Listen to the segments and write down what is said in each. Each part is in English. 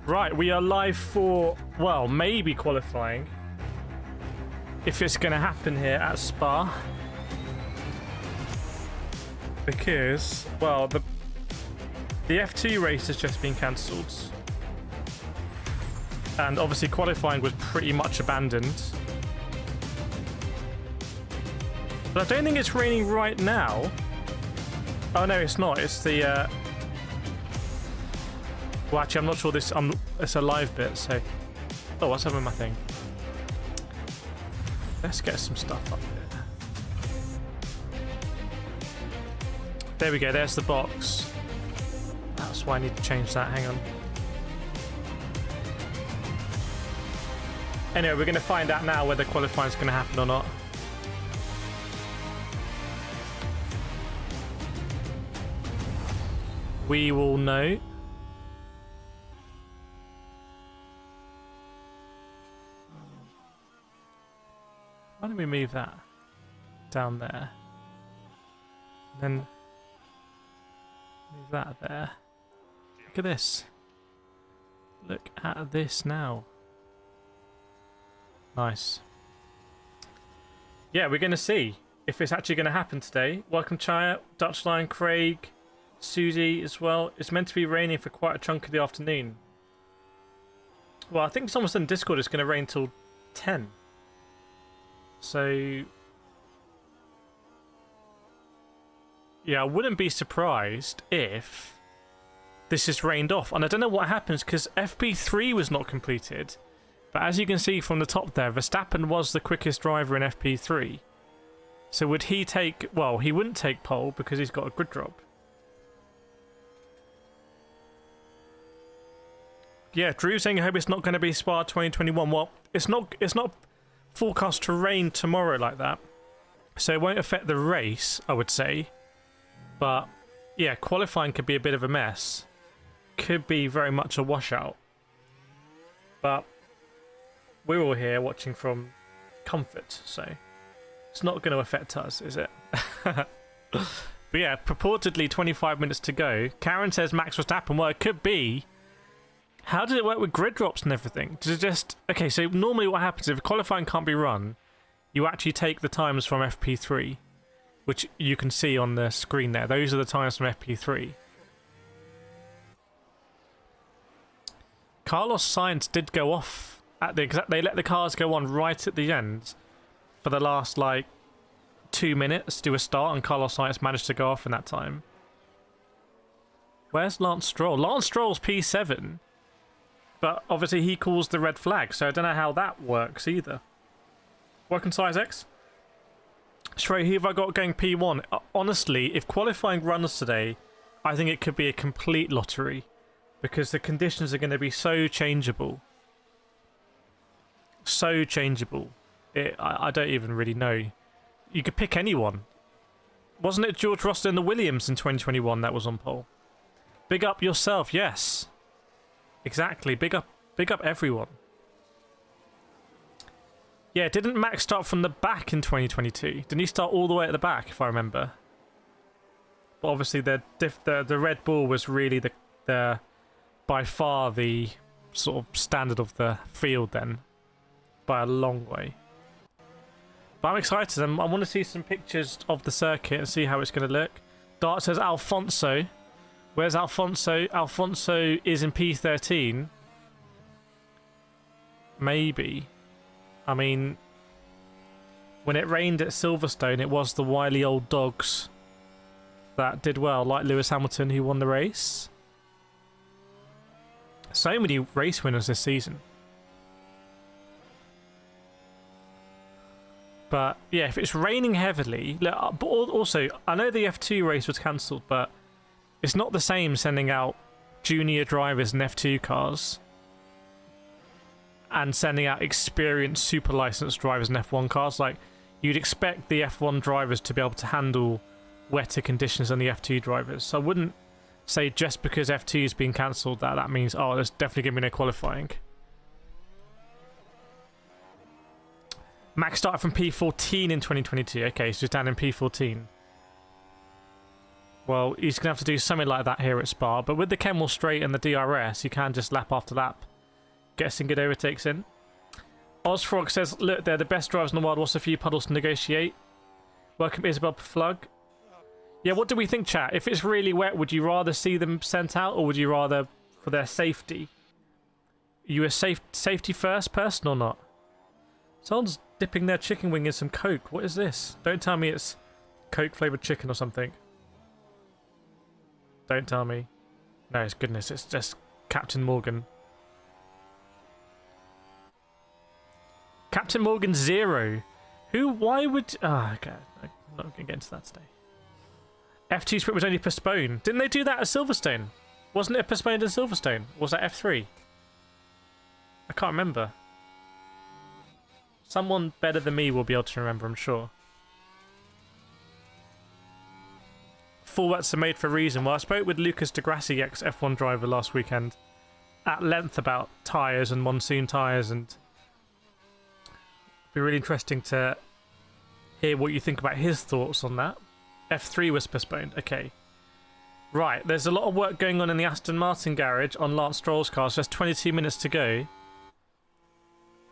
Right, we are live for, well, maybe qualifying. If it's going to happen here at Spa. Because, well, the F2 race has just been cancelled. And obviously qualifying was pretty much abandoned. But I don't think it's raining right now. Oh no, it's not. It's the... Well, actually, I'm not sure this... it's a live bit, so... Oh, what's happening with my thing? Let's get some stuff up here. There we go, there's the box. That's why I need to change that, hang on. Anyway, we're going to find out now whether qualifying is going to happen or not. We will know. Why don't we move that down there? And then move that there. Look at this. Look at this now. Nice. Yeah, we're going to see if it's actually going to happen today. Welcome, Chaya, Dutch Line, Craig, Susie as well. It's meant to be raining for quite a chunk of the afternoon. Well, I think someone said in Discord it's going to rain till 10. So, yeah, I wouldn't be surprised if this is rained off. And I don't know what happens because FP3 was not completed. But as you can see from the top there, Verstappen was the quickest driver in FP3. So would he take... Well, he wouldn't take pole because he's got a grid drop. Yeah, Drew saying I hope it's not going to be Spa 2021. Well, it's not forecast to rain tomorrow like that. So it won't affect the race, I would say. But yeah, qualifying could be a bit of a mess. Could be very much a washout. But we're all here watching from comfort, so it's not going to affect us, is it? But yeah, purportedly 25 minutes to go. Karen says Max Verstappen. Well, it could be. How did it work with grid drops and everything? Does it just... Okay, so normally what happens if qualifying can't be run, you actually take the times from FP3, which you can see on the screen there. Those are the times from FP3. Carlos Sainz did go off at the exact... They let the cars go on right at the end for the last, like, 2 minutes to do a start, and Carlos Sainz managed to go off in that time. Where's Lance Stroll? Lance Stroll's P7. But obviously he calls the red flag, so I don't know how that works either. Welcome, Size X. Shrey, who have I got going P1? Honestly, if qualifying runs today, I think it could be a complete lottery. Because the conditions are going to be so changeable. So changeable. I don't even really know. You could pick anyone. Wasn't it George Russell in the Williams in 2021 that was on pole? Big up yourself, yes. Exactly, big up everyone. Yeah, didn't Max start from the back in 2022? Didn't he start all the way at the back, if I remember? But obviously the Red Bull was really the by far the sort of standard of the field then, by a long way. But I'm excited. I want to see some pictures of the circuit and see how it's going to look. Dart says Alfonso. Where's Alfonso? Alfonso is in P13. Maybe. I mean, when it rained at Silverstone, it was the wily old dogs that did well, like Lewis Hamilton, who won the race. So many race winners this season. But yeah, if it's raining heavily... But also, I know the F2 race was cancelled, but it's not the same sending out junior drivers in F2 cars and sending out experienced super licensed drivers in F1 cars. Like, you'd expect the F1 drivers to be able to handle wetter conditions than the F2 drivers. So I wouldn't say just because F2 has been cancelled that means, oh, there's definitely going to be no qualifying. Max started from P14 in 2022. Okay, so he's down in P14. Well, he's going to have to do something like that here at Spa, but with the Kemmel Straight and the DRS, you can just lap after lap. Get some good overtakes in. Ozfrog says, look, they're the best drivers in the world. What's a few puddles to negotiate? Welcome, Isabel Plug. Yeah, what do we think, chat? If it's really wet, would you rather see them sent out, or would you rather for their safety? Are you a safety first person or not? Someone's dipping their chicken wing in some Coke. What is this? Don't tell me it's Coke flavoured chicken or something. Don't tell me. No, it's goodness. It's just Captain Morgan. Captain Morgan 0. Who? Why would... Ah, okay. I'm not going to get into that today. F2 sprint was only postponed. Didn't they do that at Silverstone? Wasn't it postponed at Silverstone? Or was that F3? I can't remember. Someone better than me will be able to remember, I'm sure. Full wets are made for a reason. Well, I spoke with Lucas de Grassi, ex-F1 driver, last weekend at length about tyres and monsoon tyres, and it'd be really interesting to hear what you think about his thoughts on that. F3 was postponed. Okay. Right, there's a lot of work going on in the Aston Martin garage on Lance Stroll's car. So there's 22 minutes to go.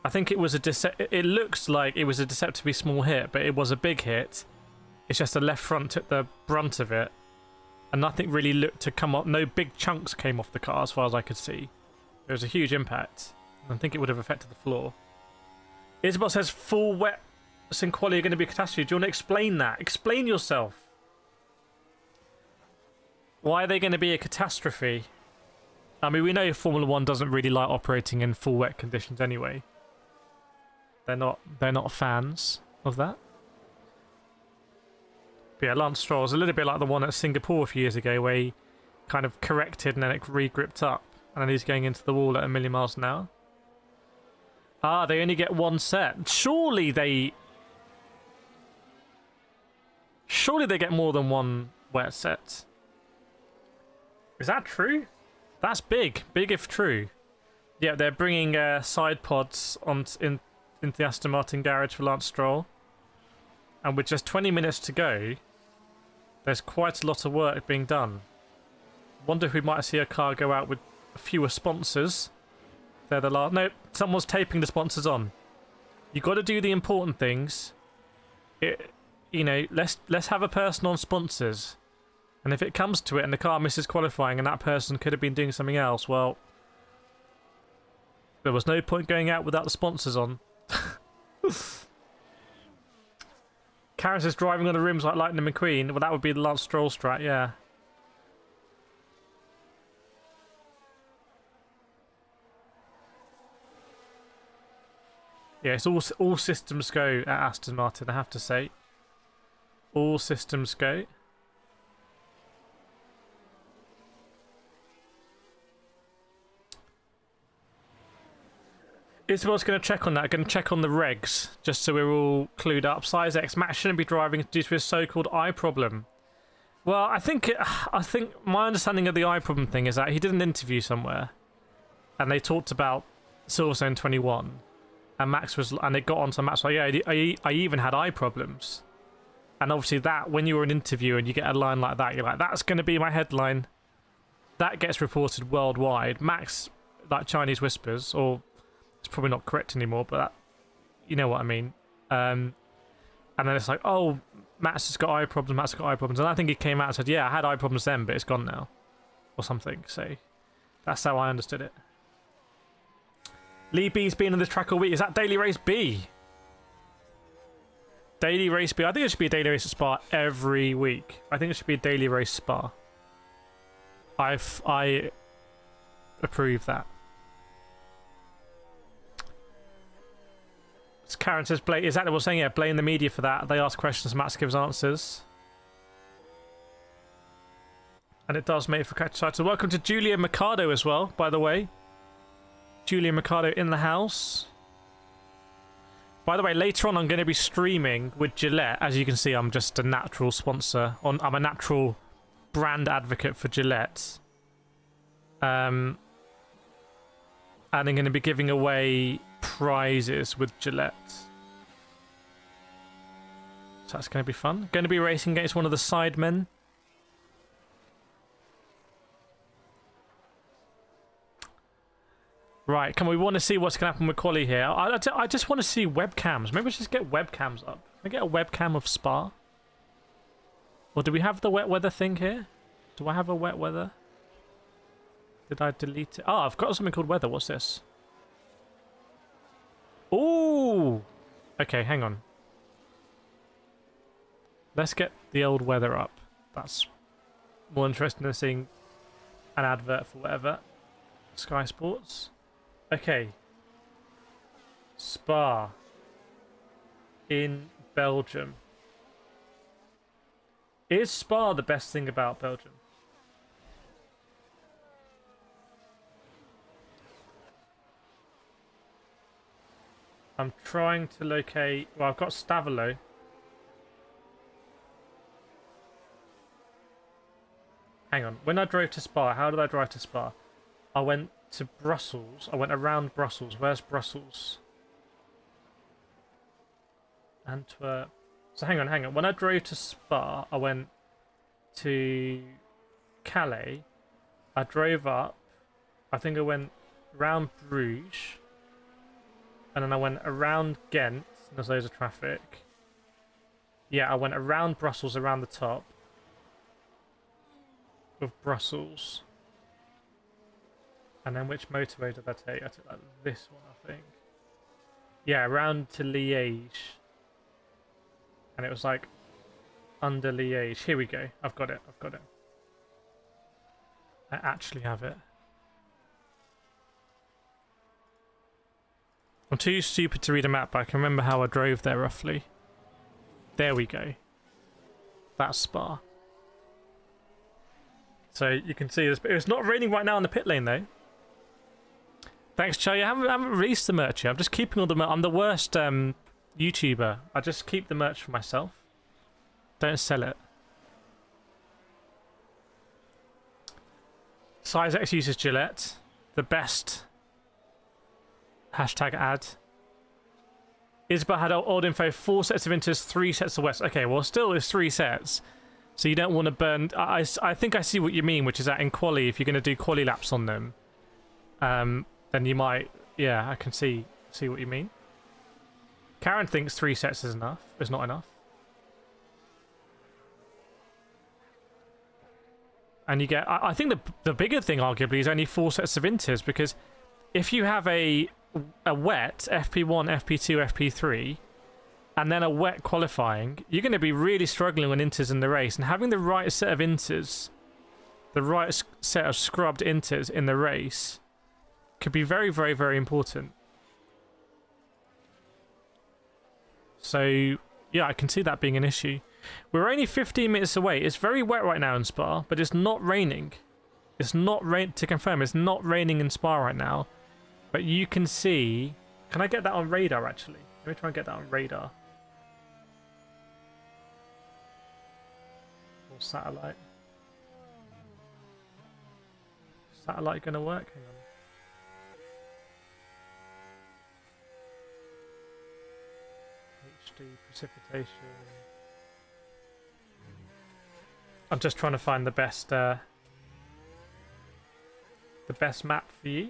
I think it was it looks like it was a deceptively small hit, but it was a big hit. It's just the left front took the brunt of it, and nothing really looked to come up. No big chunks came off the car as far as I could see. There was a huge impact. I think it would have affected the floor. Isabel says full wet and quali are going to be a catastrophe. Do you want to explain that? Explain yourself. Why are they going to be a catastrophe? I mean, we know Formula 1 doesn't really like operating in full wet conditions anyway. They're not fans of that. But yeah, Lance Stroll is a little bit like the one at Singapore a few years ago, where he kind of corrected and then it re-gripped up, and then he's going into the wall at 1,000,000 miles an hour. Ah, they only get one set. Surely they get more than one wet set. Is that true? That's big. Big if true. Yeah, they're bringing side pods into the Aston Martin garage for Lance Stroll. And with just 20 minutes to go, there's quite a lot of work being done. Wonder if we might see a car go out with fewer sponsors. They're the last. No, someone's taping the sponsors on. You got to do the important things. You know, let's have a person on sponsors. And if it comes to it and the car misses qualifying and that person could have been doing something else, well, there was no point going out without the sponsors on. Kireth is driving on the rims like Lightning McQueen. Well, that would be the Lance Stroll strat, yeah. Yeah, it's all systems go at Aston Martin, I have to say. All systems go. Isabel's going to check on that. Going to check on the regs, just so we're all clued up. Size X, Max shouldn't be driving due to his so-called eye problem. Well, I think my understanding of the eye problem thing is that he did an interview somewhere, and they talked about Silverstone 21, and Max was, and it got on to Max like, yeah, I even had eye problems, and obviously that when you were an interview and you get a line like that, you're like, that's going to be my headline. That gets reported worldwide. Max, like Chinese whispers, or it's probably not correct anymore, but that, you know what I mean. And then it's like, oh, Max has got eye problems, Max has got eye problems. And I think he came out and said, yeah, I had eye problems then, but it's gone now. Or something. So that's how I understood it. Lee B's been on this track all week. Is that Daily Race B? Daily Race B. I think it should be a Daily Race at Spa every week. I think it should be a Daily Race Spa. I approve that. Karen says, blame, exactly what we're saying, yeah, blame the media for that. They ask questions, Max gives answers. And it does make for catch title. Welcome to Julia Mercado as well, by the way. Julia Mercado in the house. By the way, later on I'm going to be streaming with Gillette. As you can see, I'm just a natural sponsor. I'm a natural brand advocate for Gillette. And I'm going to be giving away prizes with Gillette. So that's going to be fun. Going to be racing against one of the sidemen. Right, come on, we want to see what's going to happen with quali here. I just want to see webcams. Maybe we should just get webcams up. Can I get a webcam of Spa? Or do we have the wet weather thing here? Do I have a wet weather? Did I delete it? Oh, I've got something called weather. What's this? Ooh! Okay, hang on. Let's get the old weather up. That's more interesting than seeing an advert for whatever. Sky Sports. Okay. Spa. In Belgium. Is Spa the best thing about Belgium? I'm trying to locate... Well, I've got Stavilo. Hang on. When I drove to Spa, how did I drive to Spa? I went to Brussels. I went around Brussels. Where's Brussels? Antwerp. So hang on. When I drove to Spa, I went to Calais. I drove up. I think I went around Bruges. And then I went around Ghent. There's loads of traffic. Yeah, I went around Brussels, around the top of Brussels. And then which motorway did I take? I took like this one, I think. Yeah, around to Liège. And it was like under Liège. Here we go. I've got it. I actually have it. I'm too stupid to read a map, but I can remember how I drove there roughly. There we go. That's Spa. So you can see this. It's not raining right now in the pit lane though. Thanks, Charlie. I haven't released the merch yet. I'm just keeping all the merch. I'm the worst YouTuber. I just keep the merch for myself. Don't sell it. Size X uses Gillette. The best. Hashtag ad. Isabel had old info. 4 sets of inters, 3 sets of wets. Okay, well, still it's 3 sets. So you don't want to burn... I think I see what you mean, which is that in quali, if you're going to do quali laps on them, then you might... Yeah, I can see what you mean. Karen thinks 3 sets is enough. Is not enough. And you get... I think the bigger thing, arguably, is only 4 sets of inters, because if you have a wet, FP1, FP2, FP3, and then a wet qualifying, you're going to be really struggling on inters in the race. And having the right set of inters, the right set of scrubbed inters in the race, could be very, very, very important. So, yeah, I can see that being an issue. We're only 15 minutes away. It's very wet right now in Spa, but it's not raining. It's not to confirm, it's not raining in Spa right now. But you can see... Can I get that on radar, actually? Let me try and get that on radar. Or satellite. Satellite going to work? Hang on. HD precipitation. I'm just trying to find the best map for you.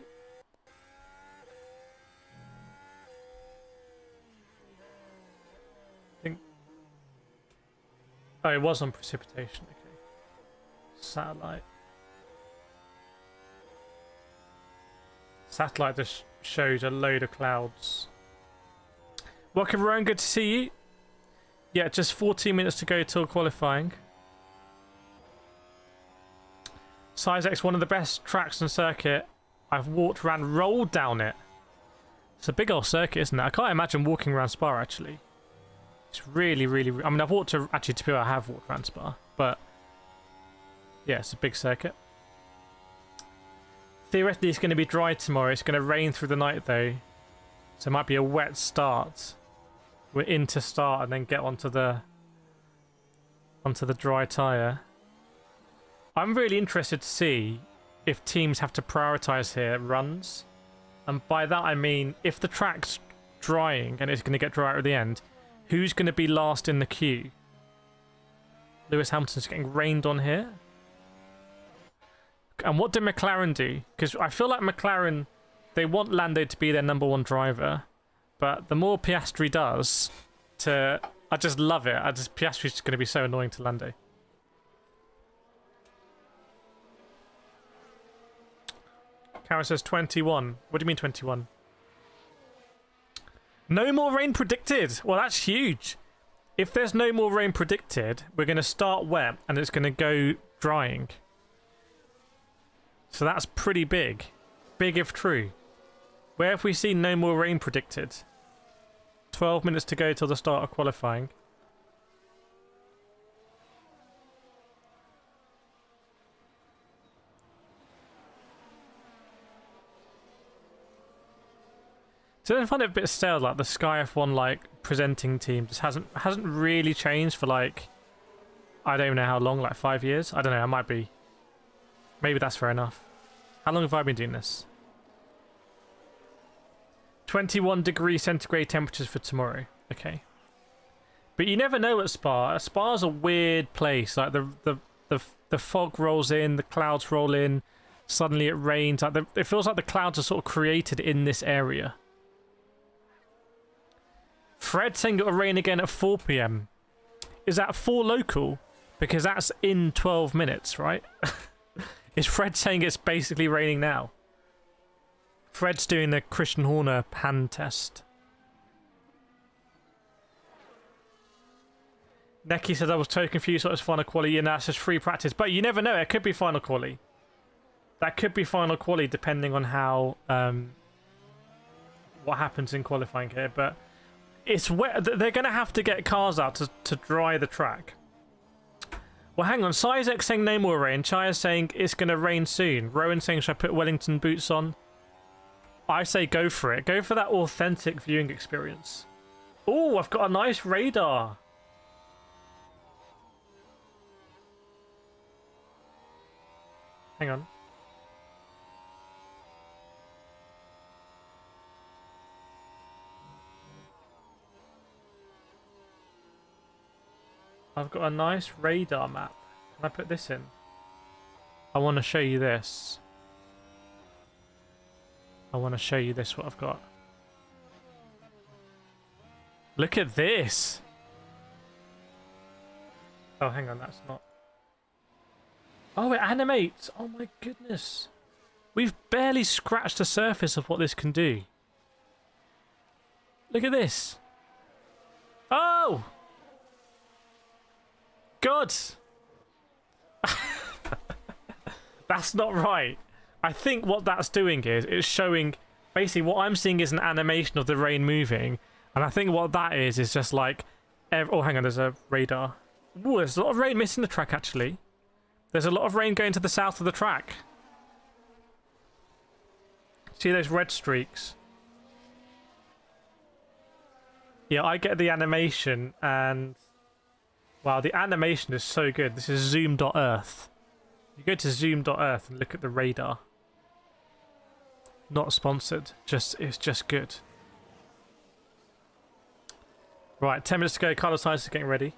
Oh, it was on precipitation, okay. Satellite. Satellite just showed a load of clouds. Welcome, Rowan, good to see you. Yeah, just 14 minutes to go till qualifying. Size X, one of the best tracks on circuit. I've walked around, rolled down it. It's a big old circuit, isn't it? I can't imagine walking around Spa, actually. It's really, really... I mean, I've walked to... Actually, to be honest, I have walked around Spa. But, yeah, it's a big circuit. Theoretically, it's going to be dry tomorrow. It's going to rain through the night, though. So it might be a wet start. We're in to start and then get onto the dry tyre. I'm really interested to see if teams have to prioritise here runs. And by that, I mean, if the track's drying and it's going to get drier at the end... Who's going to be last in the queue? Lewis Hamilton's getting rained on here. And what did McLaren do? Because I feel like McLaren they want Lando to be their #1 driver, but the more Piastri does, I just love it. Piastri's going to be so annoying to Lando. Karen says 21. What do you mean 21? No more rain predicted. Well, that's huge. If there's no more rain predicted, we're going to start wet and it's going to go drying. So that's pretty big. Big if true. Where have we seen no more rain predicted? 12 minutes to go till the start of qualifying. So I find it a bit stale, like the Sky F1 like presenting team just hasn't really changed for like, I don't even know how long, like 5 years? I don't know, I might be. Maybe that's fair enough. How long have I been doing this? 21 degree centigrade temperatures for tomorrow. Okay. But you never know at Spa. Spa's a weird place. Like the fog rolls in, the clouds roll in, suddenly it rains. Like it feels like the clouds are sort of created in this area. Fred saying it'll rain again at 4 PM. Is that 4 local? Because that's in 12 minutes, right? Is Fred saying it's basically raining now? Fred's doing the Christian Horner hand test. Neki says I was totally confused. Thought it was final quality, and that's just free practice. But you never know. It could be final quality. That could be final quality depending on how what happens in qualifying here. But it's wet. They're going to have to get cars out to dry the track. Well, hang on. Sizek saying no more rain. Chaya saying it's going to rain soon. Rowan saying should I put Wellington boots on? I say go for it. Go for that authentic viewing experience. Oh, I've got a nice radar. Hang on. I've got a nice radar map. Can I put this in? I want to show you this. I want to show you this, what I've got. Look at this. Oh, hang on, that's not... Oh, it animates. Oh my goodness. We've barely scratched the surface of what this can do. Look at this. Oh! God! That's not right. I think what that's doing is it's showing... Basically, what I'm seeing is an animation of the rain moving. And I think what that is just like... Oh, hang on, there's a radar. Ooh, there's a lot of rain missing the track, actually. There's a lot of rain going to the south of the track. See those red streaks? Yeah, I get the animation and... Wow, the animation is so good. This is zoom.earth. You go to zoom.earth and look at the radar. Not sponsored. It's just good. Right, 10 minutes to go. Carlos Sainz is getting ready.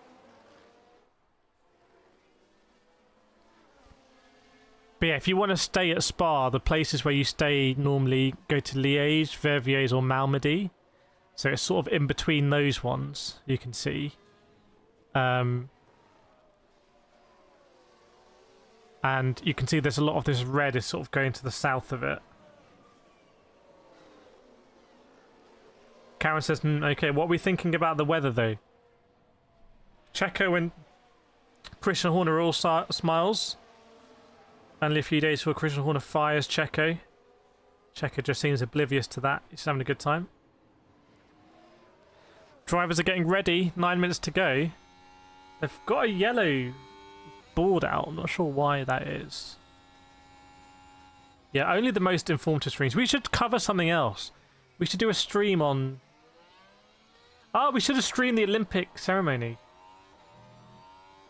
But yeah, if you want to stay at Spa, the places where you stay normally go to Liège, Verviers or Malmedy. So it's sort of in between those ones, you can see. And you can see there's a lot of this red is sort of going to the south of it. Karen says, okay, what are we thinking about the weather though? Checo and Christian Horner are all smiles. Only a few days before Christian Horner fires Checo. Checo just seems oblivious to that. He's having a good time. Drivers are getting ready. 9 minutes to go. They've got a yellow board out. I'm not sure why that is. Yeah, only the most informative streams. We should cover something else. We should do a stream on... Oh, we should have streamed the Olympic ceremony.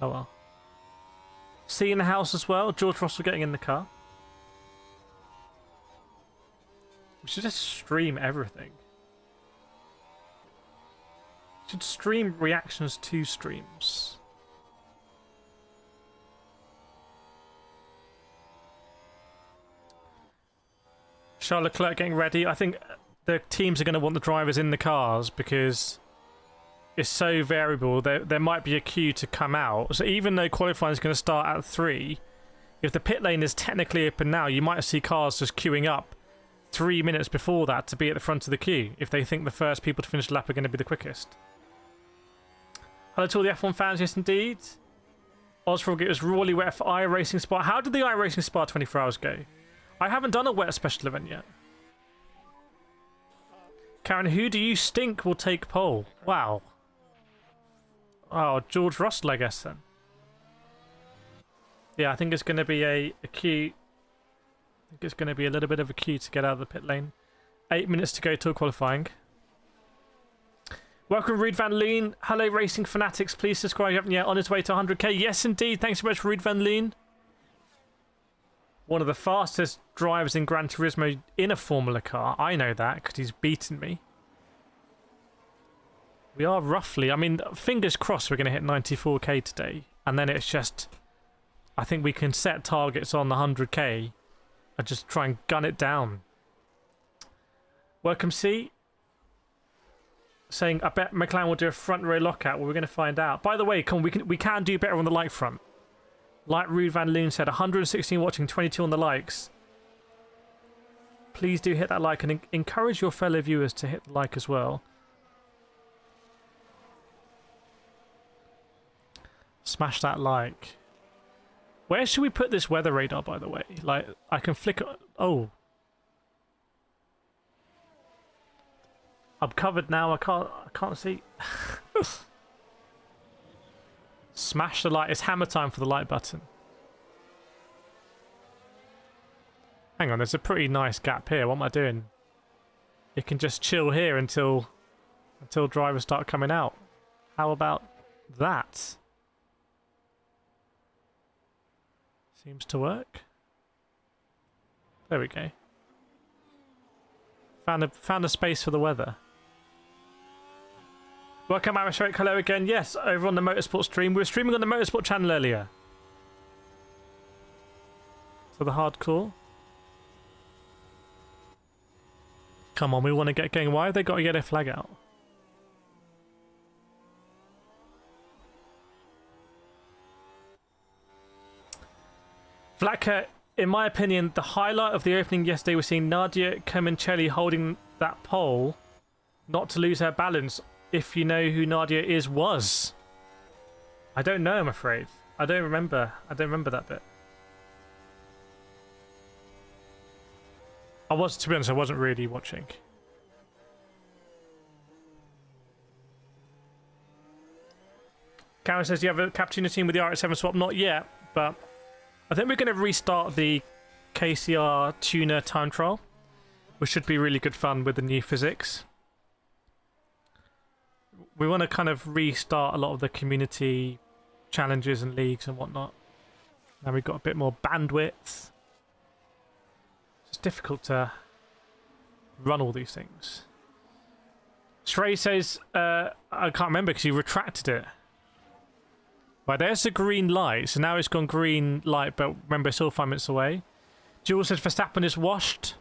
Oh well. See in the house as well. George Russell getting in the car. We should just stream everything. We should stream reactions to streams. Charles Leclerc getting ready. I think the teams are going to want the drivers in the cars because it's so variable. There might be a queue to come out. So even though qualifying is going to start at 3, if the pit lane is technically open now, you might see cars just queuing up 3 minutes before that to be at the front of the queue if they think the first people to finish the lap are going to be the quickest. Hello to all the F1 fans. Yes, indeed. Osfrog, it was really wet for iRacing Spa. How did the iRacing Spa 24 hours go? I haven't done a wet special event yet. Karen, who do you think will take pole? Wow. Oh, George Russell, I guess, then. Yeah, I think it's going to be a queue. I think it's going to be a little bit of a queue to get out of the pit lane. 8 minutes to go till qualifying. Welcome, Ruud van Loon. Hello, racing fanatics. Please subscribe if you haven't yet. On his way to 100k. Yes, indeed. Thanks so much, Ruud van Loon. One of the fastest drivers in Gran Turismo in a Formula car. I know that because he's beaten me. We are roughly... I mean, fingers crossed we're going to hit 94k today. And then it's just... I think we can set targets on the 100k and just try and gun it down. Welcome, C. Saying, I bet McLaren will do a front row lockout. Well, we're going to find out. By the way, come on, we can do better on the like front. Like Ruud van Loon said, 116 watching, 22 on the likes. Please do hit that like and encourage your fellow viewers to hit the like as well. Smash that like. Where should we put this weather radar, by the way? Like, I can flick it. Oh. I'm covered now. I can't see. Smash the light. It's hammer time for the like button. Hang on, there's a pretty nice gap here. What am I doing? You can just chill here until drivers start coming out. How about that? Seems to work. There we go. Found a space for the weather. Welcome, Arishok. Hello again. Yes, over on the Motorsport stream. We were streaming on the Motorsport channel earlier. For the hardcore. Come on, we want to get going. Why have they got to get a flag out? Vlaka, in my opinion, the highlight of the opening yesterday was seeing Nadia Comancelli holding that pole, not to lose her balance. If you know who Nadia was. I don't know, I'm afraid. I don't remember that bit. To be honest, I wasn't really watching. Karen says, you have a Cappuccino team with the RX-7 swap? Not yet, but I think we're going to restart the KCR tuner time trial, which should be really good fun with the new physics. We want to kind of restart a lot of the community challenges and leagues and whatnot. Now we've got a bit more bandwidth. It's difficult to run all these things. Shrey says, I can't remember because he retracted it. Right, there's the green light. So now it's gone green light, but remember, it's still 5 minutes away. Jules says Verstappen is washed.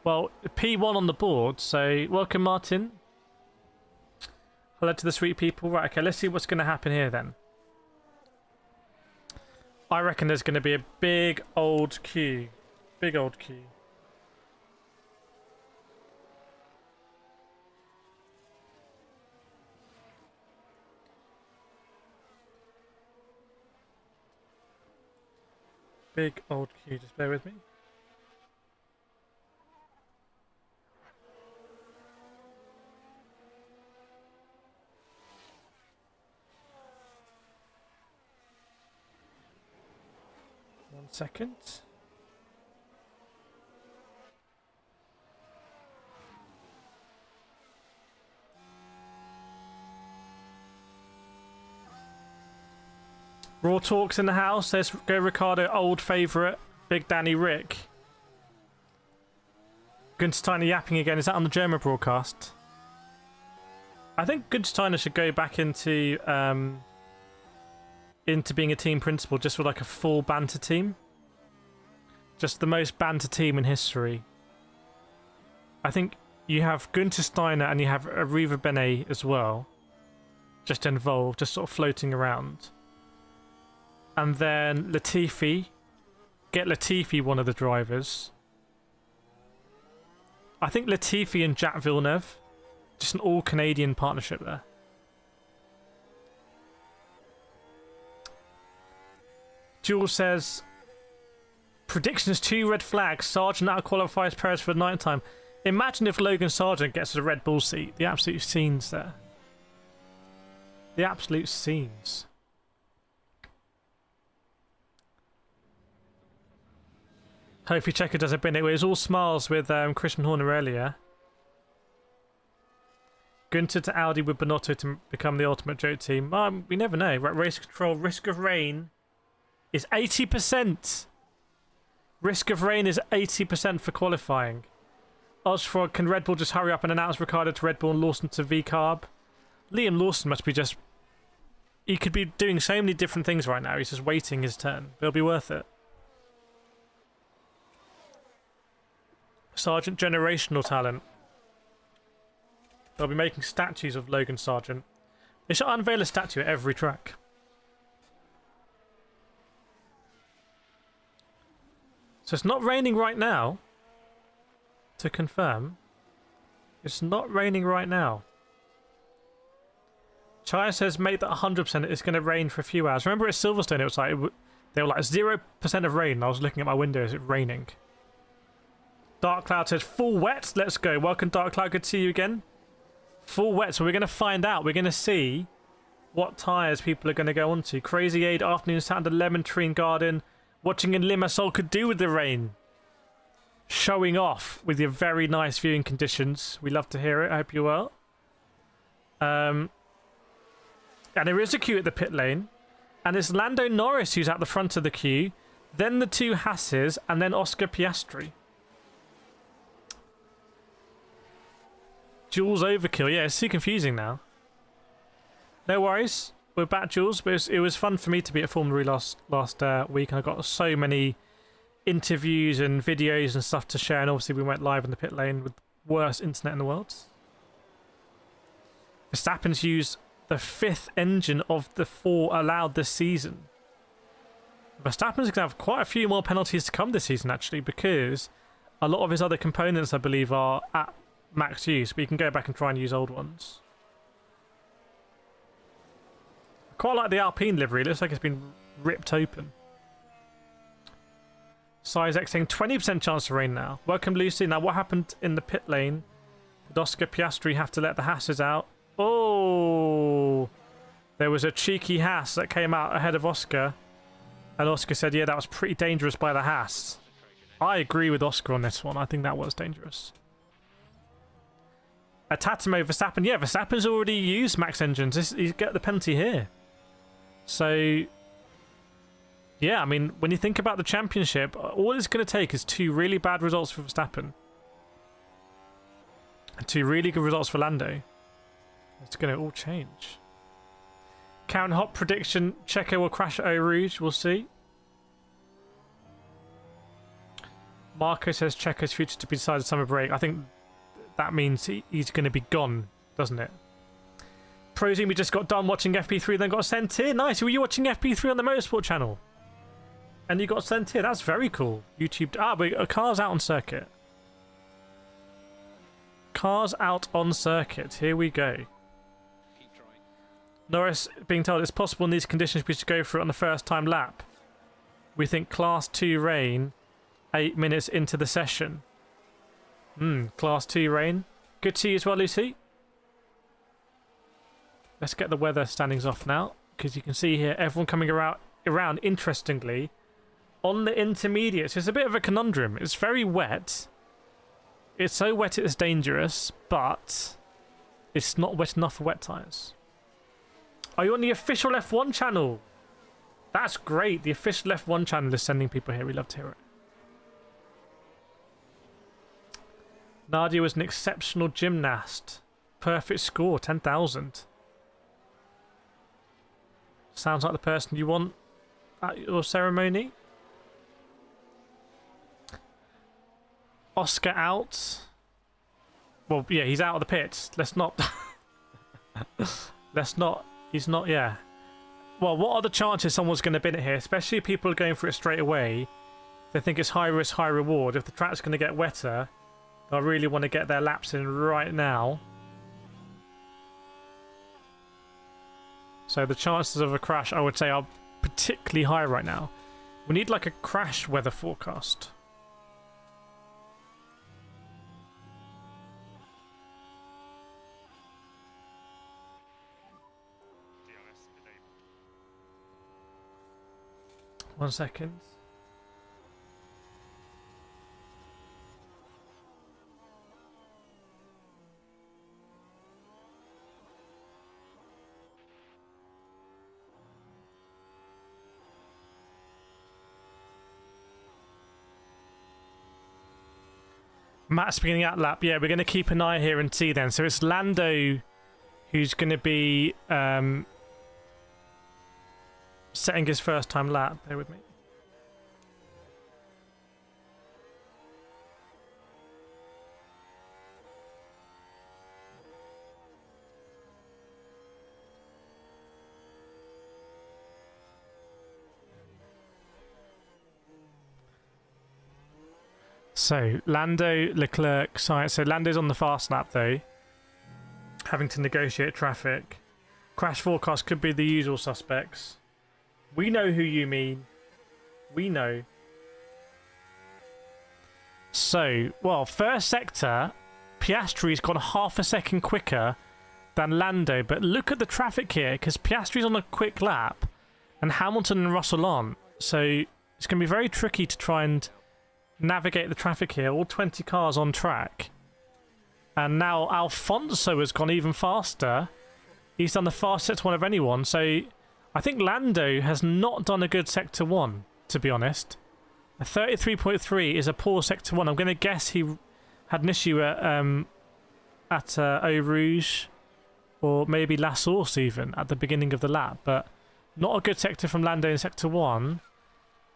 Well, P1 on the board, so welcome, Martin. Hello to the sweet people. Right, okay, let's see what's going to happen here then. I reckon there's going to be a big old queue. Big old queue. Big old queue, just bear with me. One second. Raw Talks in the house. There's go Ricardo, old favourite, Big Danny Rick. Gunsteiner yapping again. Is that on the German broadcast? I think Gunsteiner should go back into being a team principal, just with like a full banter team. Just the most banter team in history. I think you have Günther Steiner and you have Arriva Benet as well. Just involved, just sort of floating around. And then Latifi. Get Latifi one of the drivers. I think Latifi and Jacques Villeneuve. Just an all-Canadian partnership there. Jules says, predictions 2 red flags. Sargent out qualifies Perez for night time. Imagine if Logan Sargent gets a Red Bull seat. The absolute scenes there. The absolute scenes. Hopefully Checker does a bit. It was all smiles with Christian Horner earlier. Günther to Audi with Binotto to become the ultimate joke team. We never know. Race control, risk of rain is 80%. Risk of rain is 80% for qualifying. Osfrog, can Red Bull just hurry up and announce Ricciardo to Red Bull and Lawson to V-Carb? Liam Lawson must be just... He could be doing so many different things right now. He's just waiting his turn. It'll be worth it. Sargent, generational talent. They'll be making statues of Logan Sargent. They should unveil a statue at every track. So it's not raining right now. To confirm, it's not raining right now. Chaya says, make that 100%. It's going to rain for a few hours. Remember at Silverstone, it was like they were like 0% of rain. And I was looking at my window. Is it raining? Dark Cloud says, full wet. Let's go. Welcome, Dark Cloud. Good to see you again. Full wet. So we're going to find out. We're going to see what tyres people are going to go onto. Crazy Aid, afternoon sat under lemon tree and garden. Watching in Limassol could do with the rain. Showing off with your very nice viewing conditions. We love to hear it. I hope you're well. And there is a queue at the pit lane. And it's Lando Norris who's at the front of the queue. Then the 2 Hasses. And then Oscar Piastri. Jules overkill. Yeah, it's too confusing now. No worries. We're back, Jules. But it was fun for me to be at Formula E last week. And I got so many interviews and videos and stuff to share, and obviously we went live in the pit lane with the worst internet in the world. Verstappen's used the 5th engine of the 4 allowed this season. Verstappen's going to have quite a few more penalties to come this season, actually, because a lot of his other components, I believe, are at max use, but you can go back and try and use old ones. I quite like the Alpine livery. It looks like it's been ripped open. Sizek saying 20% chance of rain now. Welcome, Lucy. Now, what happened in the pit lane? Did Oscar Piastri have to let the Hasses out? Oh! There was a cheeky Haas that came out ahead of Oscar. And Oscar said, yeah, that was pretty dangerous by the Haas. I agree with Oscar on this one. I think that was dangerous. Tatamo Verstappen. Yeah, Verstappen's already used max engines. He's got the penalty here. So... yeah, I mean, when you think about the championship, all it's going to take is 2 really bad results for Verstappen. And 2 really good results for Lando. It's going to all change. Karen Hop prediction, Checo will crash at Eau Rouge. We'll see. Marco says Checo's future to be decided summer break. I think that means he's going to be gone, doesn't it? Prosing, we just got done watching FP3, then got sent here. Nice. Were you watching FP3 on the Motorsport channel? And you got sent here. That's very cool. YouTube. But a car's out on circuit. Cars out on circuit. Here we go. Norris being told it's possible in these conditions we should go for it on the first time lap. We think Class 2 rain 8 minutes into the session. Class 2 rain. Good to see you as well, Lucy. Let's get the weather standings off now, because you can see here everyone coming around interestingly, on the intermediates. It's a bit of a conundrum. It's very wet. It's so wet it's dangerous, but it's not wet enough for wet tyres. Are you on the official F1 channel? That's great. The official F1 channel is sending people here. We love to hear it. Nadia was an exceptional gymnast. Perfect score, 10,000. Sounds like the person you want at your ceremony. Oscar out. Well, yeah, he's out of the pits. Let's not... Let's not... He's not, yeah. Well, what are the chances someone's going to bin it here? Especially if people are going for it straight away. They think it's high risk, high reward. If the track's going to get wetter, they'll really want to get their laps in right now. So the chances of a crash, I would say, are particularly high right now. We need like a crash weather forecast. One second. Matt's beginning at lap. Yeah, we're going to keep an eye here and see then. So it's Lando who's going to be setting his first time lap. Bear with me. So, Lando, Leclerc, Sainz. So, Lando's on the fast lap, though. Having to negotiate traffic. Crash forecast could be the usual suspects. We know who you mean. We know. So, well, first sector, Piastri's gone half a second quicker than Lando. But look at the traffic here, because Piastri's on a quick lap, and Hamilton and Russell aren't. So, it's going to be very tricky to try and navigate the traffic here. All 20 cars on track. And now Alfonso has gone even faster. He's done the fastest one of anyone. So I think Lando has not done a good Sector 1, to be honest. A 33.3 is a poor Sector 1. I'm going to guess he had an issue at Eau Rouge or maybe La Source even at the beginning of the lap. But not a good sector from Lando in Sector 1.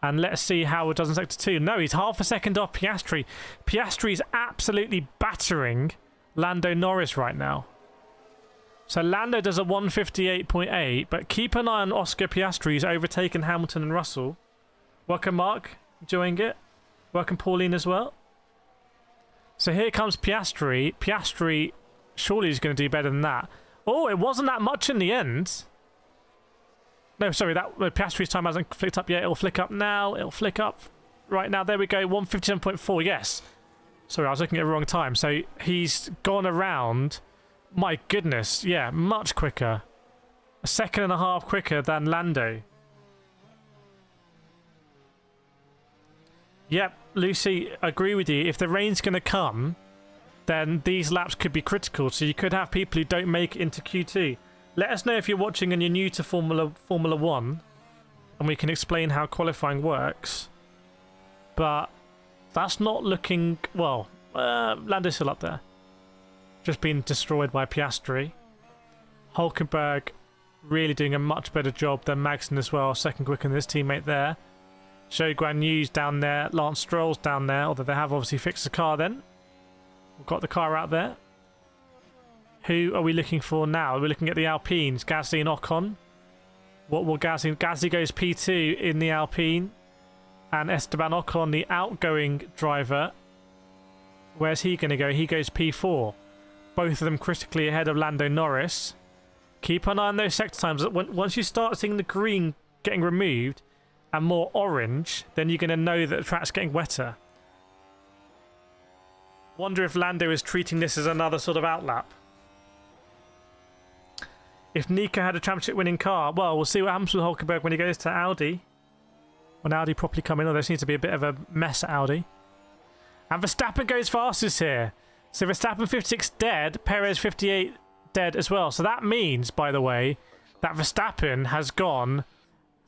And let's see how it does in Sector 2. No, he's half a second off Piastri. Piastri's absolutely battering Lando Norris right now. So Lando does a 158.8, but keep an eye on Oscar Piastri, who's overtaken Hamilton and Russell. Welcome, Mark. Enjoying it. Welcome, Pauline, as well. So here comes Piastri. Piastri surely is going to do better than that. Oh, it wasn't that much in the end. No, sorry, that Piastri's time hasn't flicked up yet. It'll flick up now. It'll flick up right now. There we go. 157.4. Yes. Sorry, I was looking at the wrong time. So he's gone around. My goodness. Yeah, much quicker. A second and a half quicker than Lando. Yep, Lucy, I agree with you. If the rain's going to come, then these laps could be critical. So you could have people who don't make it into Q2. Let us know if you're watching and you're new to Formula 1, and we can explain how qualifying works. But that's not looking... Well, Lando's still up there. Just been destroyed by Piastri. Hulkenberg really doing a much better job than Magnussen as well. Second quicker than his teammate there. Zhou Guan Yu's down there. Lance Stroll's down there, although they have obviously fixed the car then. We've got the car out there. Who are we looking for now? We're looking at the Alpines, Gasly and Ocon. What will Gasly... Gasly goes P2 in the Alpine. And Esteban Ocon, the outgoing driver. Where's he going to go? He goes P4. Both of them critically ahead of Lando Norris. Keep an eye on those sector times. Once you start seeing the green getting removed and more orange, then you're going to know that the track's getting wetter. Wonder if Lando is treating this as another sort of outlap. If Nico had a championship-winning car, well, we'll see what happens with Hulkenberg when he goes to Audi. When Audi properly come in, although there seems to be a bit of a mess at Audi. And Verstappen goes fastest here. So Verstappen 56 dead, Perez 58 dead as well. So that means, by the way, that Verstappen has gone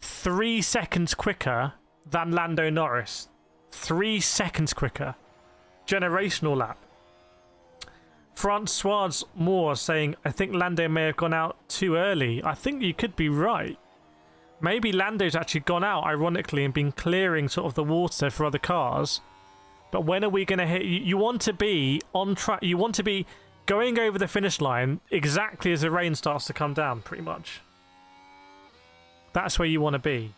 3 seconds quicker than Lando Norris. 3 seconds quicker. Generational lap. Francois Moore saying, I think Lando may have gone out too early. I think you could be right. Maybe Lando's actually gone out, ironically, and been clearing sort of the water for other cars. But when are we going to hit? You want to be on track. You want to be going over the finish line exactly as the rain starts to come down, pretty much. That's where you want to be.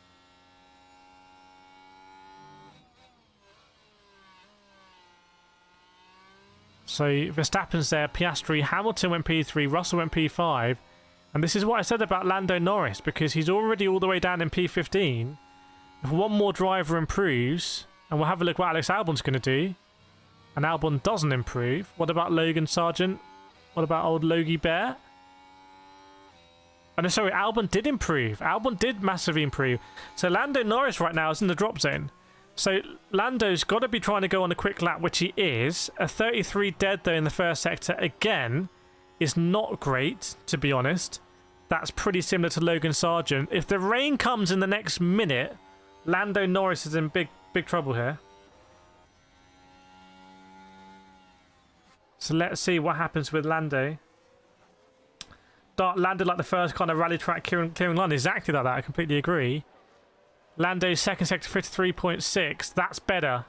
So Verstappen's there, Piastri, Hamilton went P3, Russell went P5. And this is what I said about Lando Norris, because he's already all the way down in P15. If one more driver improves, and we'll have a look what Alex Albon's going to do, and Albon doesn't improve, what about Logan Sargent? What about old Logie Bear? Oh no, sorry, Albon did improve. Albon did massively improve. So Lando Norris right now is in the drop zone. So Lando's got to be trying to go on a quick lap, which he is. A 33 dead though in the first sector, again, is not great, to be honest. That's pretty similar to Logan Sargent. If the rain comes in the next minute, Lando Norris is in big trouble here. So let's see what happens with Lando. Dart landed like the first kind of rally track clearing line. Exactly like that, I completely agree. Lando's second sector 53.6. That's better.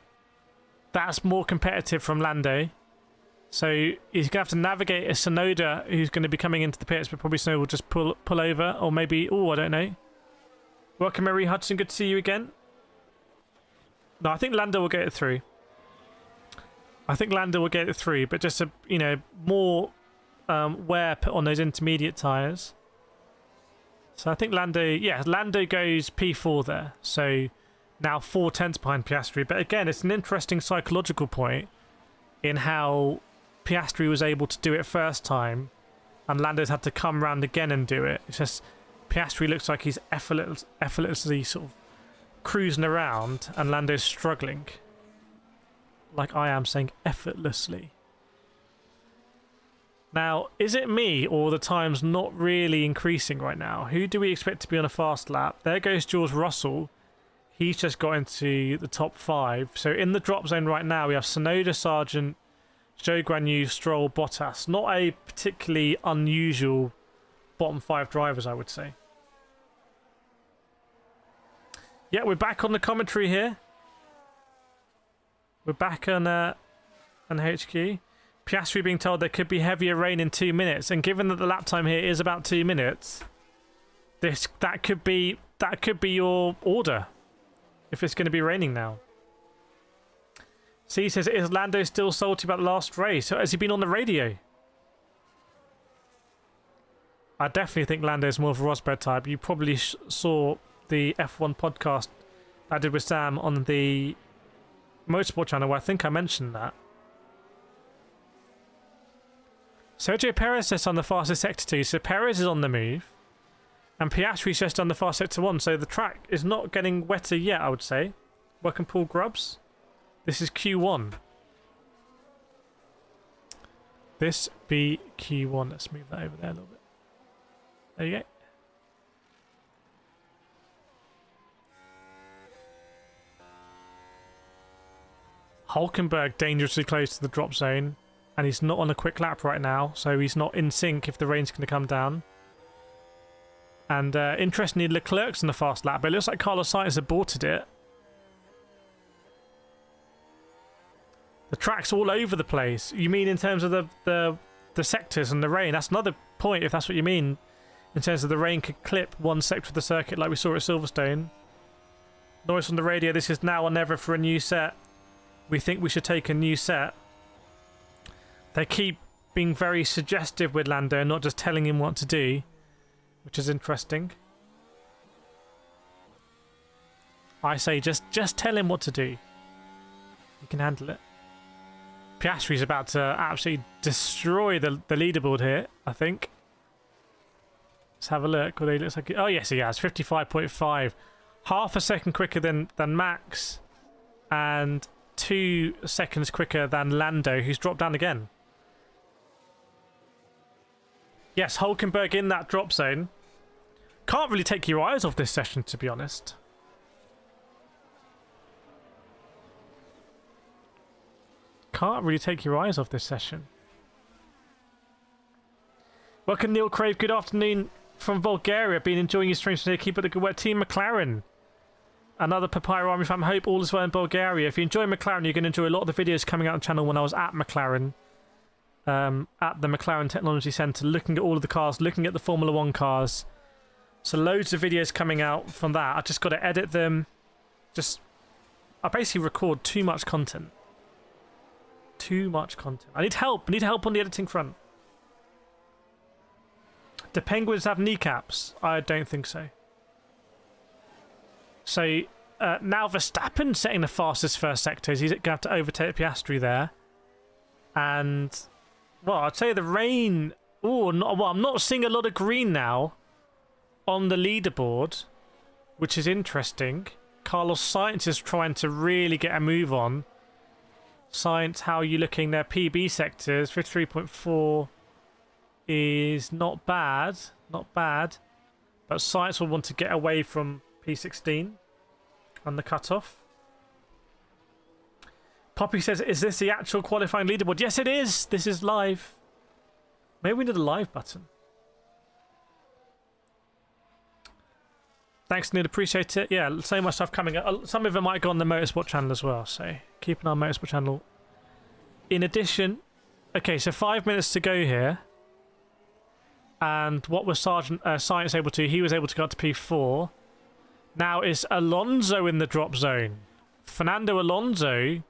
That's more competitive from Lando. So he's going to have to navigate a Tsunoda who's going to be coming into the pits, but probably Tsunoda will just pull over. Or maybe, oh, I don't know. Welcome, Marie Hudson. Good to see you again. No, I think Lando will get it through. I think Lando will get it through, but just, more wear put on those intermediate tyres. So I think Lando goes P4 there. So now 4 tenths behind Piastri. But again, it's an interesting psychological point in how Piastri was able to do it first time and Lando's had to come round again and do it. It's just Piastri looks like he's effortlessly sort of cruising around and Lando's struggling. Like I am saying effortlessly. Now, is it me or the time's not really increasing right now? Who do we expect to be on a fast lap? There goes George Russell. He's just got into the top 5. So in the drop zone right now, we have Tsunoda, Sargent, Zhou Guanyu, Stroll, Bottas. Not a particularly unusual bottom 5 drivers, I would say. Yeah, we're back on the commentary here. We're back on HQ. Piastri being told there could be heavier rain in 2 minutes, and given that the lap time here is about 2 minutes, that could be your order if it's going to be raining now. C says, is Lando still salty about the last race? So has he been on the radio? I definitely think Lando's more of a Rosberg type. You probably saw the F1 podcast I did with Sam on the Motorsport channel where I think I mentioned that. Sergio Perez is on the fastest sector 2, so Perez is on the move. And Piastri's just on the fast sector 1, so the track is not getting wetter yet, I would say. Welcome, Paul Grubbs. This is Q1. This be Q1. Let's move that over there a little bit. There you go. Hulkenberg dangerously close to the drop zone. And he's not on a quick lap right now, so he's not in sync if the rain's going to come down. And interestingly, Leclerc's on the fast lap, but it looks like Carlos Sainz aborted it. The track's all over the place. You mean in terms of the sectors and the rain? That's another point, if that's what you mean. In terms of the rain could clip one sector of the circuit like we saw at Silverstone. Norris on the radio, this is now or never for a new set. We think we should take a new set. They keep being very suggestive with Lando, not just telling him what to do, which is interesting. I say just tell him what to do. He can handle it. Piastri's about to absolutely destroy the leaderboard here, I think. Let's have a look. Well, he looks like oh yes, he has 55.5, half a second quicker than Max, and 2 seconds quicker than Lando, who's dropped down again. Yes, Hulkenberg in that drop zone. Can't really take your eyes off this session, to be honest. Can't really take your eyes off this session. Welcome, Neil Crave. Good afternoon from Bulgaria. Been enjoying your streams today. Keep up the good work. Team McLaren. Another Papyrus Army fan. Hope all is well in Bulgaria. If you enjoy McLaren, you're going to enjoy a lot of the videos coming out on the channel when I was at McLaren. At the McLaren Technology Centre, looking at all of the cars, looking at the Formula 1 cars. So loads of videos coming out from that. I just got to edit them. I basically record too much content. Too much content. I need help. I need help on the editing front. Do penguins have kneecaps? I don't think so. So now Verstappen setting the fastest first sectors. He's going to have to overtake Piastri there. And, well, I'd say the rain... Oh, I'm not seeing a lot of green now on the leaderboard, which is interesting. Carlos Sainz is trying to really get a move on. Sainz, how are you looking there? PB sectors, 53.4 is not bad. Not bad. But Sainz will want to get away from P16 on the cutoff. Poppy says, is this the actual qualifying leaderboard? Yes, it is. This is live. Maybe we need a live button. Thanks, Neil. Appreciate it. Yeah, so much stuff coming up. Some of it might go on the Motorsport channel as well, so keep an eye on Motorsport channel. In addition, okay, so 5 minutes to go here. And what was Sergeant Sainz able to? He was able to go up to P4. Now is Alonso in the drop zone. Fernando Alonso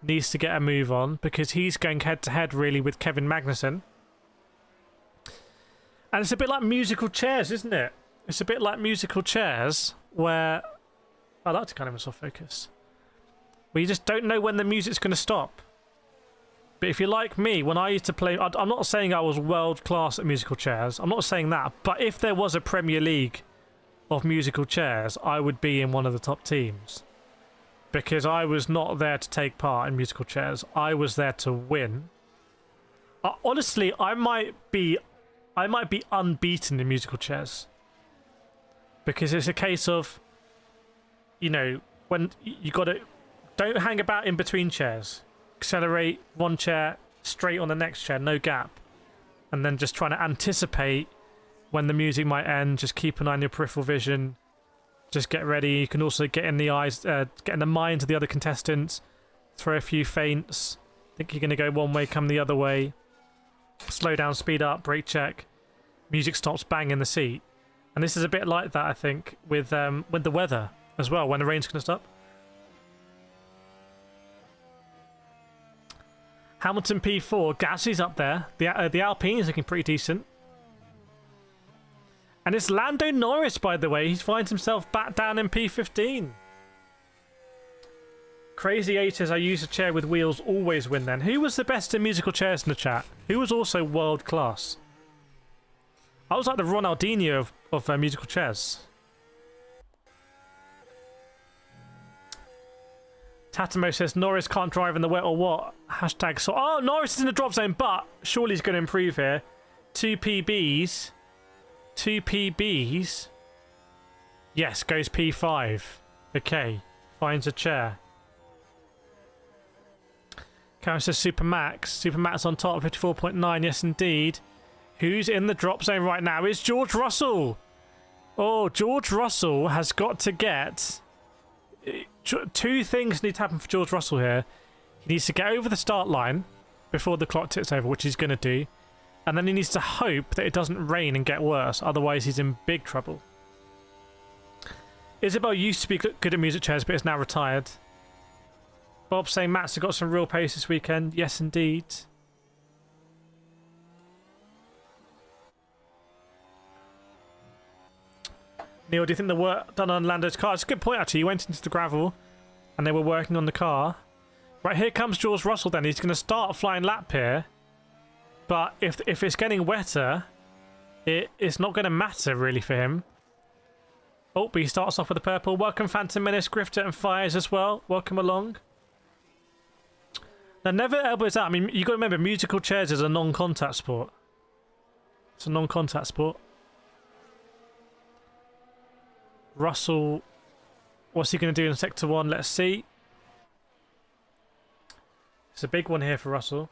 needs to get a move on because he's going head-to-head really with Kevin Magnussen. And it's a bit like musical chairs, isn't it? It's a bit like musical chairs where... I like to kind of soft focus. Where you just don't know when the music's going to stop. But if you're like me, when I used to play... I'm not saying I was world-class at musical chairs. I'm not saying that. But if there was a Premier League of musical chairs, I would be in one of the top teams. Because I was not there to take part in musical chairs. I was there to win. Honestly, I might be unbeaten in musical chairs. Because it's a case of, you know, when you got to... Don't hang about in between chairs. Accelerate one chair, straight on the next chair, no gap. And then just trying to anticipate when the music might end. Just keep an eye on your peripheral vision. Just get ready. You can also get in the eyes, get in the minds of the other contestants. Throw a few feints. Think you're going to go one way, come the other way. Slow down, speed up, brake check. Music stops, bang in the seat. And this is a bit like that, I think, with the weather as well, when the rain's going to stop. Hamilton P4, Gasly's up there. The Alpine is looking pretty decent. And it's Lando Norris, by the way. He finds himself back down in P15. Crazy 8 says, I use a chair with wheels, always win then. Who was the best in musical chairs in the chat? Who was also world class? I was like the Ronaldinho of musical chairs. Tatamo says, Norris can't drive in the wet or what? Hashtag so. Oh, Norris is in the drop zone, but surely he's going to improve here. 2 PBs. 2 PBs. Yes, goes P5. Okay, finds a chair. Karen says Super Max. Super Max on top, 54.9. Yes, indeed. Who's in the drop zone right now is George Russell. Oh, George Russell has got to get... 2 things need to happen for George Russell here. He needs to get over the start line before the clock ticks over, which he's going to do. And then he needs to hope that it doesn't rain and get worse. Otherwise, he's in big trouble. Isabel used to be good at music chairs, but is now retired. Bob saying Matt's got some real pace this weekend. Yes, indeed. Neil, do you think the work done on Lando's car? It's a good point, actually. He went into the gravel and they were working on the car. Right, here comes George Russell then. He's going to start a flying lap here. But if it's getting wetter, it's not going to matter, really, for him. Oh, but he starts off with the purple. Welcome, Phantom Menace, Grifter, and Fires as well. Welcome along. Now, never elbows out. I mean, you've got to remember, musical chairs is a non-contact sport. It's a non-contact sport. Russell, what's he going to do in Sector 1? Let's see. It's a big one here for Russell.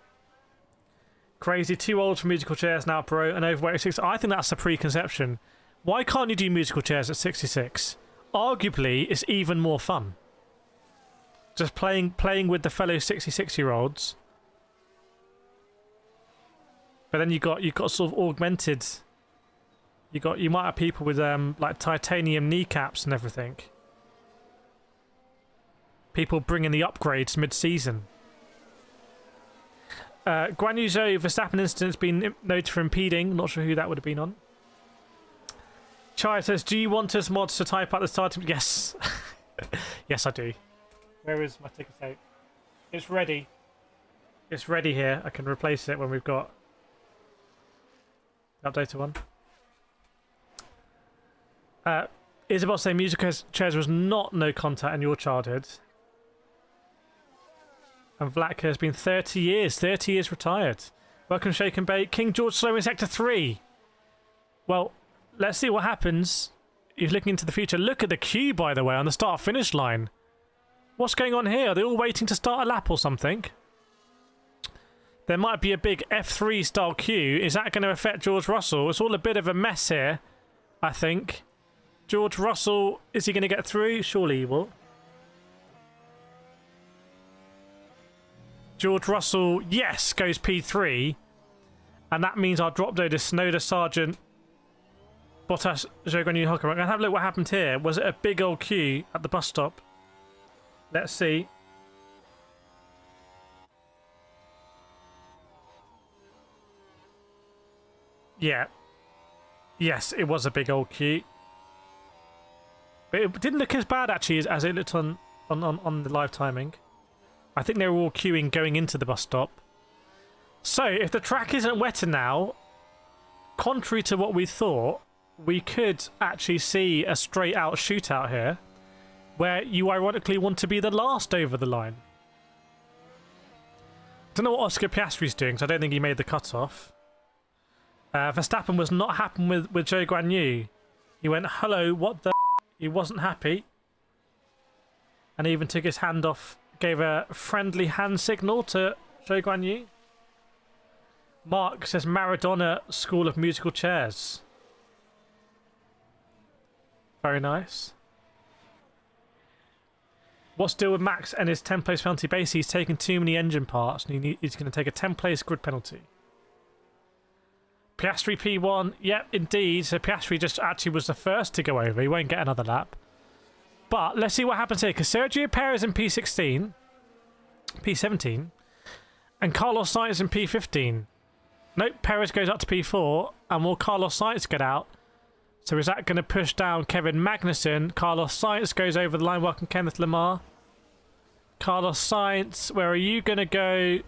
Crazy, too old for musical chairs now, pro, and overweight at 6. I think that's a preconception. Why can't you do musical chairs at 66? arguably it's even more fun. Just playing with the fellow 66-year-olds. But then you got sort of augmented. You might have people with like titanium kneecaps and everything. People bringing the upgrades mid-season. Guan Yu Zhou Verstappen incident's been noted for impeding. Not sure who that would have been on. Chai says, do you want us mods to type out the starting? Yes. Yes, I do. Where is my ticker tape? It's ready. It's ready here. I can replace it when we've got the updated one. Isabel saying musical chairs was not no contact in your childhood. And Vlatka has been 30 years. 30 years retired. Welcome, Shake and Bake. King George slow in Sector 3. Well, let's see what happens. He's looking into the future. Look at the queue, by the way, on the start-finish line. What's going on here? Are they all waiting to start a lap or something? There might be a big F3 style queue. Is that going to affect George Russell? It's all a bit of a mess here, I think. George Russell, is he going to get through? Surely he will. George Russell, yes, goes P3. And that means our drop zone is Tsunoda, Sargent, Bottas, Zhou Guanyu, Hockenberg. I'm going to have a look what happened here. Was it a big old queue at the bus stop? Let's see. Yeah. Yes, it was a big old queue. But it didn't look as bad, actually, as it looked on the live timing. I think they were all queuing going into the bus stop. So, if the track isn't wetter now, contrary to what we thought, we could actually see a straight-out shootout here, where you ironically want to be the last over the line. Don't know what Oscar Piastri's doing, because I don't think he made the cut-off. Verstappen was not happy with Zhou Guanyu. He went, hello, what the He wasn't happy. And even took his hand off, gave a friendly hand signal to Zhou Guanyu. Mark says Maradona School of Musical Chairs. Very nice. What's the deal with Max and his 10-place penalty? Basically, he's taken too many engine parts and he's going to take a 10-place grid penalty. Piastri P1. Yep, indeed. So Piastri just actually was the first to go over. He won't get another lap. But let's see what happens here. Because Sergio Perez in P16, P17, and Carlos Sainz in P15. Nope, Perez goes up to P4, and will Carlos Sainz get out? So is that going to push down Kevin Magnussen? Carlos Sainz goes over the line. Welcome, Kenneth Lamar. Carlos Sainz, where are you going to go?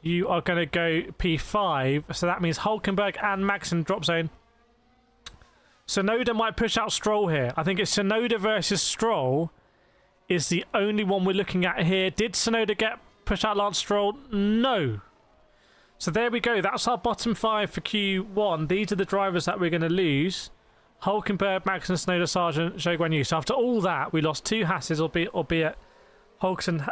You are going to go P5. So that means Hülkenberg and Magnussen drop zone. Tsunoda might push out Stroll here. I think it's Tsunoda versus Stroll is the only one we're looking at here. Did Tsunoda push out Lance Stroll? No. So there we go. That's our bottom 5 for Q1. These are the drivers that we're going to lose. Hülkenberg, Magnussen, Tsunoda, Sargent, Zhou Guanyu. So after all that, we lost 2 Hasses, albeit Hülkenson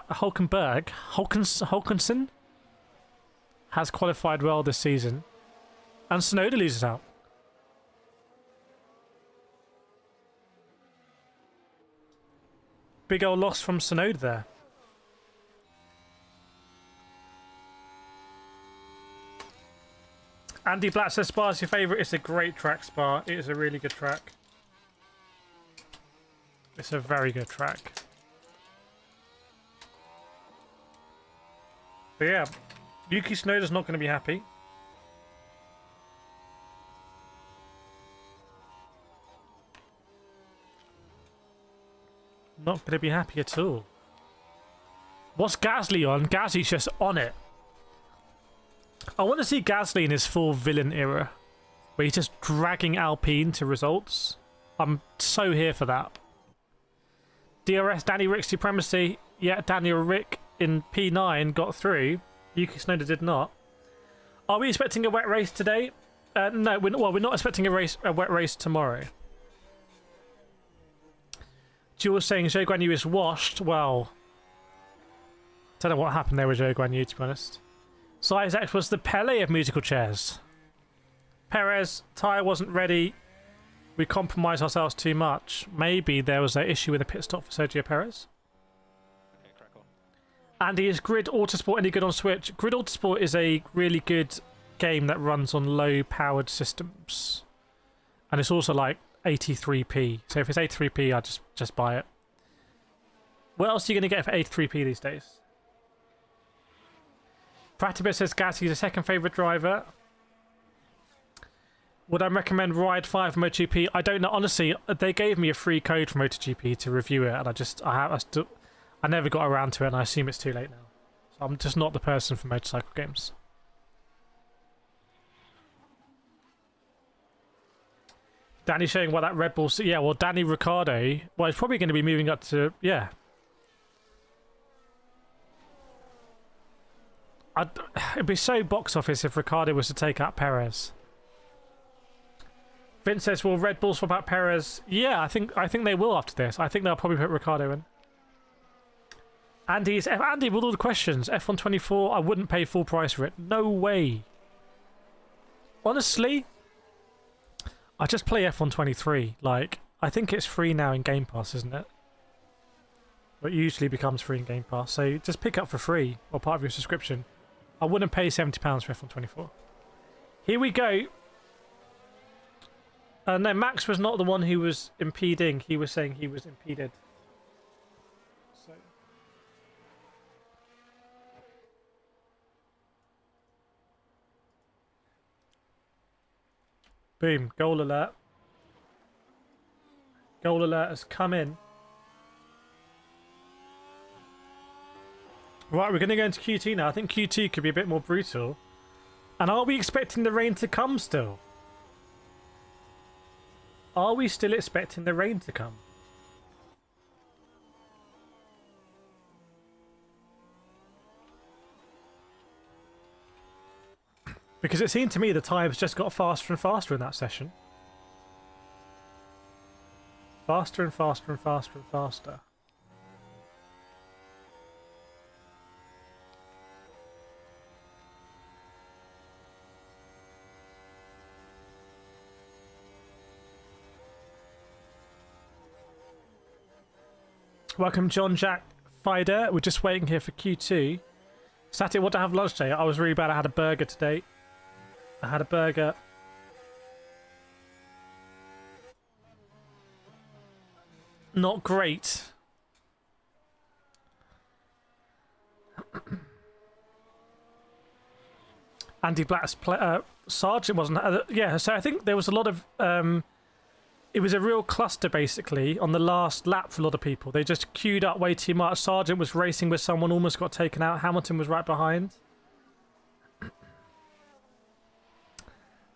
has qualified well this season. And Tsunoda loses out. Big old loss from Tsunoda there. Andy Black says Spa's your favourite. It's a great track, Spa. It is a really good track. It's a very good track. But yeah, Yuki Tsunoda's not going to be happy. Not going to be happy at all. What's Gasly on? Gasly's just on it. I want to see Gasly in his full villain era, where he's just dragging Alpine to results. I'm so here for that. DRS, Danny Rick supremacy. Yeah, Daniel Rick in P9 got through. Yuki Tsunoda did not. Are we expecting a wet race today? No, we're not expecting a wet race tomorrow. Jules saying Zhou Guanyu is washed. Well, don't know what happened there with Zhou Guanyu, to be honest. So Isaac was the Pele of musical chairs. Perez, tyre wasn't ready. we compromise ourselves too much. Maybe there was an issue with a pit stop for Sergio Perez. Okay, crack on. Andy, is Grid Autosport any good on Switch? Grid Autosport is a really good game that runs on low-powered systems. And it's also like 83p. So if it's 83p, I just buy it. What else are you going to get for 83p these days? Pratibus says Gasly's a second favourite driver. Would I recommend Ride 5 for MotoGP? I don't know. Honestly, they gave me a free code for MotoGP to review it, and I never got around to it, and I assume it's too late now. So I'm just not the person for motorcycle games. Danny showing why that Red Bull... Yeah, well, Danny Ricciardo... Well, he's probably going to be moving up to... Yeah. It'd be so box office if Ricciardo was to take out Perez. Vince says, "Will Red Bull swap out Perez?" Yeah, I think they will after this. I think they'll probably put Ricciardo in. Andy, with all the questions, F124, I wouldn't pay full price for it. No way. Honestly, I just play F123. Like, I think it's free now in Game Pass, isn't it? It usually becomes free in Game Pass, so just pick up for free or part of your subscription. I wouldn't pay £70 for F124. Here we go. No, Max was not the one who was impeding. He was saying he was impeded. So. Boom. Goal alert. Goal alert has come in. Right, we're going to go into Q2 now. I think Q2 could be a bit more brutal. And are we expecting the rain to come still? Are we still expecting the rain to come? Because it seemed to me the times just got faster and faster in that session. Faster and faster and faster and faster. Welcome, John Jack Fider. We're just waiting here for Q2. Saturday, what to have lunch today? I was really bad. I had a burger today. I had a burger. Not great. Andy Black's Sergeant wasn't... yeah, so I think there was a lot of... it was a real cluster, basically, on the last lap for a lot of people. They just queued up way too much. Sargent was racing with someone, almost got taken out. Hamilton was right behind.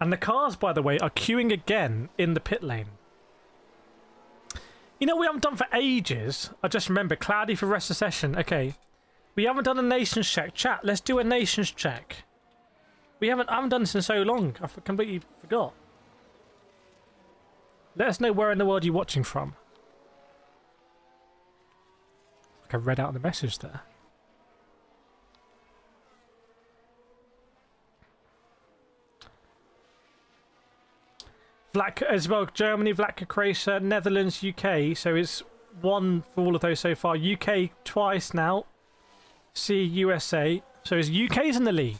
And the cars, by the way, are queuing again in the pit lane. You know, we haven't done for ages. I just remember, cloudy for rest of the session. Okay. We haven't done a nations check. Chat, let's do a nations check. I haven't done this in so long. I completely forgot. Let us know where in the world you're watching from. Like I read out the message there. Vlad as well, Germany, Vlad, Croatia, Netherlands, UK. So it's one for all of those so far. UK twice now. See USA. So it's UK's in the lead.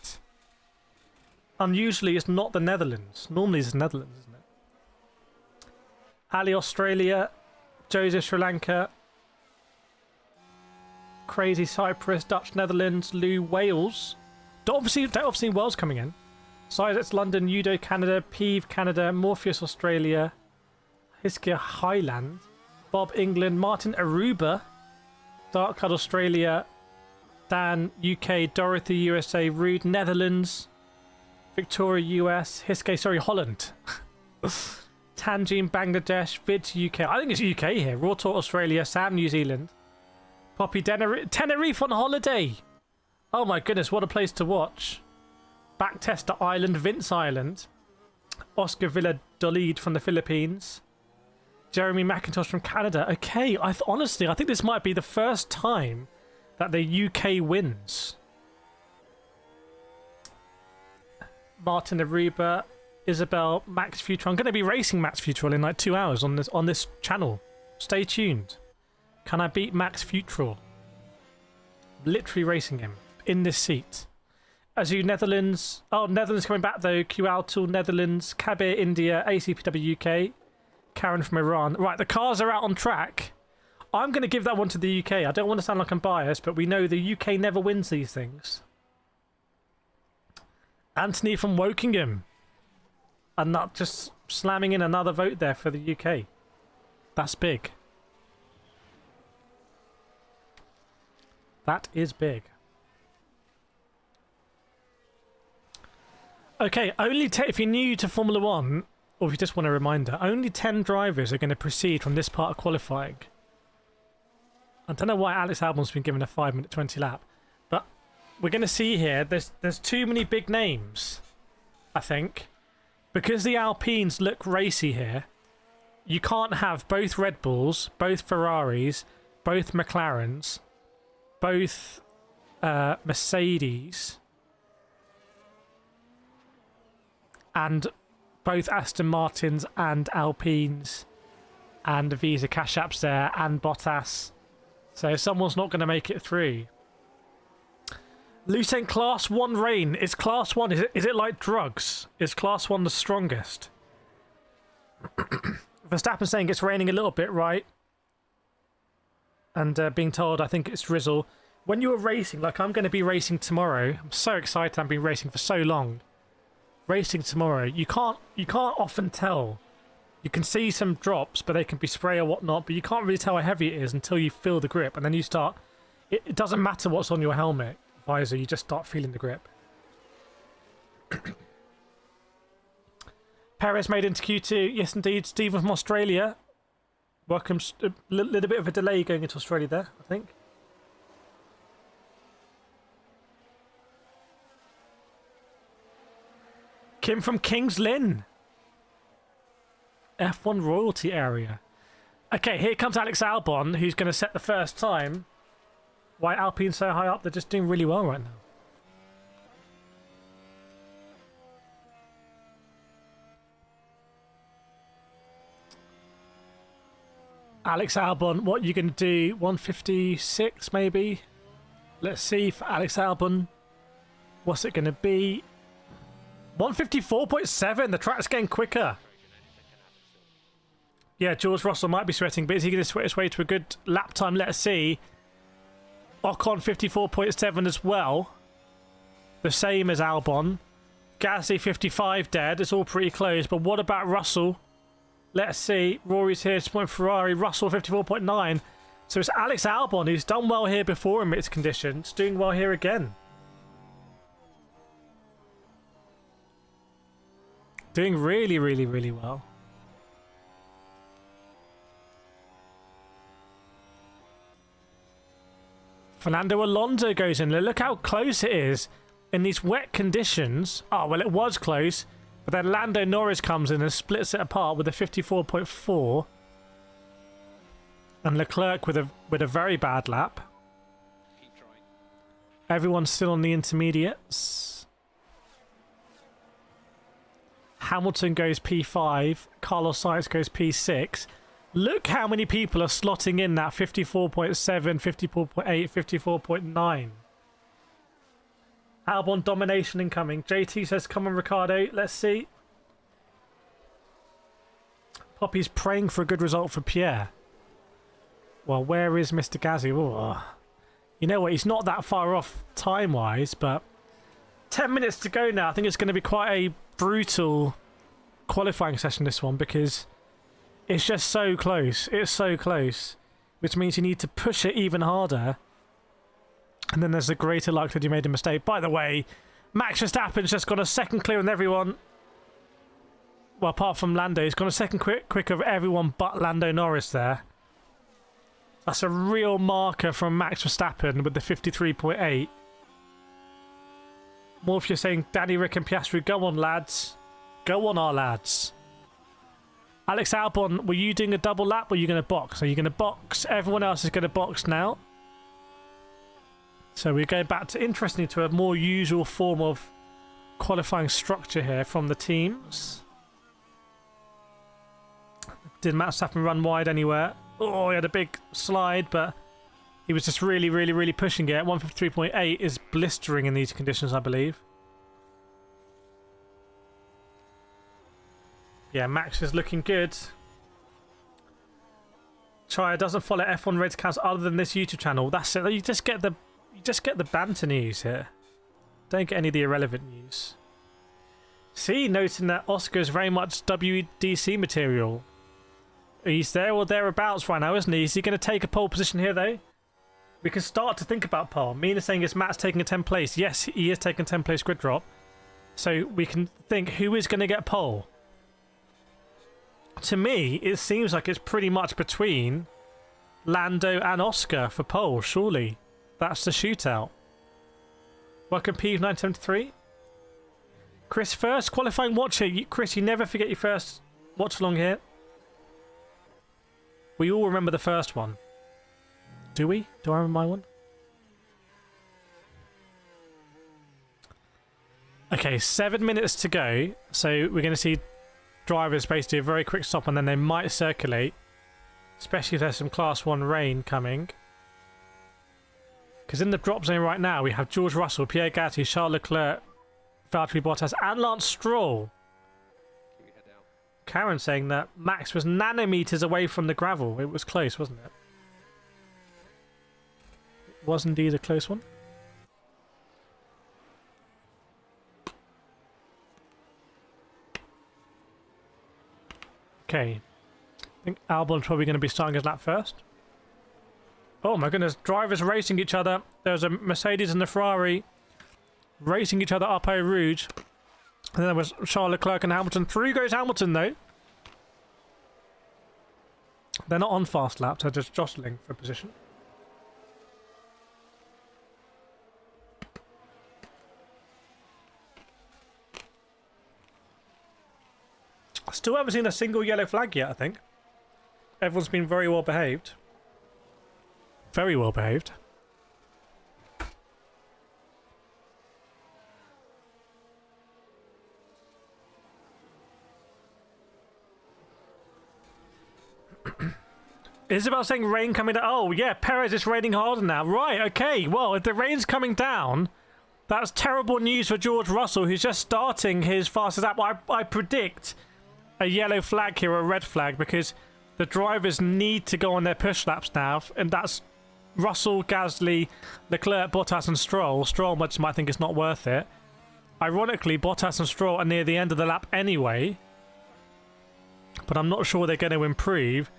Unusually, it's not the Netherlands. Normally it's the Netherlands, isn't it? Ali, Australia. Joseph, Sri Lanka. Crazy, Cyprus. Dutch, Netherlands. Lou, Wales. Obviously Wales coming in. Sizets, London. Udo, Canada. Peeve, Canada. Morpheus, Australia. Hiskia, Highland. Bob, England. Martin, Aruba. Dark Cloud, Australia. Dan, UK. Dorothy, USA. Rude, Netherlands. Victoria, US. Holland. Tangine, Bangladesh. Vids, UK. I think it's UK here. Raw Talk, Australia. Sam, New Zealand. Poppy, Tenerife on holiday. Oh my goodness, what a place to watch. Backtester Island, Vince Island. Oscar Villadolid from the Philippines. Jeremy McIntosh from Canada. Okay, honestly, I think this might be the first time that the UK wins. Martin Aruba. Isabel, Max Future. I'm going to be racing Max Future in like 2 hours on this channel. Stay tuned. Can I beat Max Future? Literally racing him in this seat. As you Netherlands. Oh, Netherlands coming back though. QAltal, Netherlands, Kabir, India, ACPW UK, Karen from Iran. Right, the cars are out on track. I'm going to give that one to the UK. I don't want to sound like I'm biased, but we know the UK never wins these things. Anthony from Wokingham. And not just slamming in another vote there for the UK. That's big. That is big. Okay, if you're new to Formula 1, or if you just want a reminder, only 10 drivers are going to proceed from this part of qualifying. I don't know why Alex Albon's been given a 5-minute 20 lap, but we're going to see here, there's too many big names, I think. Because the Alpines look racy here, you can't have both Red Bulls, both Ferraris, both McLarens, both Mercedes, and both Aston Martins and Alpines, and Visa Cash Apps there, and Bottas. So someone's not going to make it through. Lucent, Class 1 rain. Is Class 1, is it like drugs? Is Class 1 the strongest? Verstappen saying it's raining a little bit, right? And being told I think it's drizzle. When you were racing, like I'm going to be racing tomorrow. I'm so excited. I've been racing for so long. Racing tomorrow, you can't often tell. You can see some drops, but they can be spray or whatnot, but you can't really tell how heavy it is until you feel the grip, and then you start. It doesn't matter what's on your helmet visor, you just start feeling the grip. Perez made into Q2. Yes, indeed. Stephen from Australia. Welcome. A little bit of a delay going into Australia there, I think. Kim from Kings Lynn. F1 royalty area. Okay, here comes Alex Albon, who's going to set the first time. Why Alpine's so high up? They're just doing really well right now. Alex Albon, what are you going to do? 156 maybe? Let's see for Alex Albon. What's it going to be? 154.7. The track's getting quicker. Yeah, George Russell might be sweating, but is he going to sweat his way to a good lap time? Let's see. Ocon 54.7 as well. The same as Albon. Gasly 55 dead. It's all pretty close. But what about Russell? Let's see. Rory's here. Point Ferrari. Russell 54.9. So it's Alex Albon, who's done well here before in mixed conditions, doing well here again. Doing really, really, really well. Fernando Alonso goes in. Look how close it is in these wet conditions. Oh, well, it was close. But then Lando Norris comes in and splits it apart with a 54.4. And Leclerc with a very bad lap. Keep trying. Everyone's still on the intermediates. Hamilton goes P5. Carlos Sainz goes P6. Look how many people are slotting in that 54.7, 54.8, 54.9. Albon domination incoming. JT says, come on, Ricardo. Let's see. Poppy's praying for a good result for Pierre. Well, where is Mr. Gasly? Oh. You know what? He's not that far off time-wise, but 10 minutes to go now. I think it's going to be quite a brutal qualifying session, this one, because it's just so close. It's so close, which means you need to push it even harder. And then there's a greater likelihood you made a mistake. By the way, Max Verstappen's just got a second clear on everyone. Well, apart from Lando, he's got a second quick of everyone but Lando Norris there. That's a real marker from Max Verstappen with the 53.8. More if you're saying, Danny, Rick and Piastri, go on, lads. Go on, our lads. Alex Albon, were you doing a double lap or are you going to box? Are you going to box? Everyone else is going to box now. So we're going back to, interestingly, to a more usual form of qualifying structure here from the teams. Did Max Verstappen run wide anywhere? Oh, he had a big slide, but he was just really pushing it. 153.8 is blistering in these conditions, I believe. Yeah, Max is looking good. Chaya doesn't follow F1 Reds accounts other than this YouTube channel. That's it. You just get the banter news here. Don't get any of the irrelevant news. See, noting that Oscar is very much WDC material. He's there or thereabouts right now, isn't he? Is he going to take a pole position here, though? We can start to think about pole. Mina saying is Matt's taking a 10th place. Yes, he is taking a 10th place grid drop. So we can think who is going to get pole. To me, it seems like it's pretty much between Lando and Oscar for pole, surely. That's the shootout. Welcome, P973. Chris first, qualifying watcher. Chris, you never forget your first watch along here. We all remember the first one. Do we? Do I remember my one? Okay, 7 minutes to go. So we're going to see drivers basically do a very quick stop and then they might circulate. Especially if there's some Class 1 rain coming. Because in the drop zone right now, we have George Russell, Pierre Gasly, Charles Leclerc, Valtteri Bottas and Lance Stroll. Karen saying that Max was nanometers away from the gravel. It was close, wasn't it? It was indeed a close one. Okay. I think Albon's probably going to be starting his lap first. Oh my goodness, drivers racing each other. There's a Mercedes and a Ferrari racing each other up Eau Rouge. And then there was Charles Leclerc and Hamilton. Through goes Hamilton, though. They're not on fast laps, they're just jostling for position. I still haven't seen a single yellow flag yet, I think. Everyone's been very well behaved. Very well behaved. Isabel saying rain coming down. Oh, yeah, Perez is raining harder now. Right, okay. Well, if the rain's coming down, that's terrible news for George Russell, who's just starting his fastest lap. I predict a yellow flag here, or a red flag, because the drivers need to go on their push laps now, and that's Russell, Gasly, Leclerc, Bottas, and Stroll. Stroll much might think it's not worth it. Ironically, Bottas and Stroll are near the end of the lap anyway, but I'm not sure they're going to improve.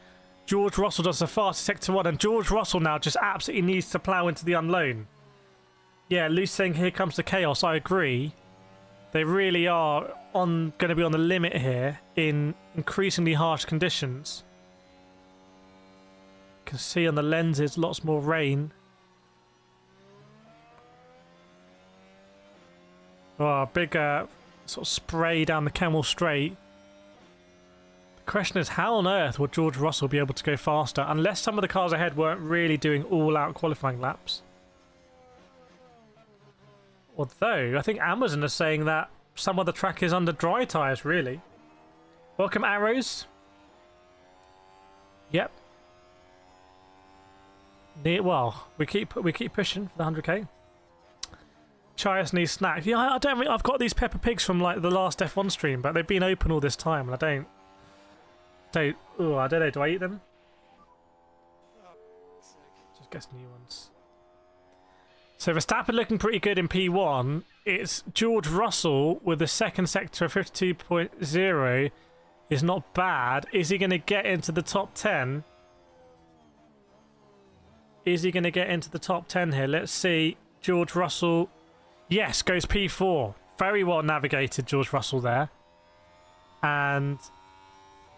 George Russell does the fastest sector 1, and George Russell now just absolutely needs to plough into the unknown. Yeah, Luke's saying here comes the chaos. I agree. They really are going to be on the limit here in increasingly harsh conditions. You can see on the lenses lots more rain. Oh, big sort of spray down the Camel Straight. The question is, how on earth would George Russell be able to go faster unless some of the cars ahead weren't really doing all-out qualifying laps? Although, I think Amazon is saying that some of the track is under dry tyres, really. Welcome, Arrows. Yep. Well, we keep pushing for the 100k. Chias needs snacks. Yeah, I don't. I've got these Peppa Pigs from like the last F1 stream, but they've been open all this time, and I don't. Oh, I don't know. Do I eat them? Just get some new ones. So Verstappen looking pretty good in P1. It's George Russell with the second sector of 52.0 is not bad. Is he going to get into the top 10? Is he going to get into the top 10 here? Let's see. George Russell. Yes, goes P4. Very well navigated, George Russell there. And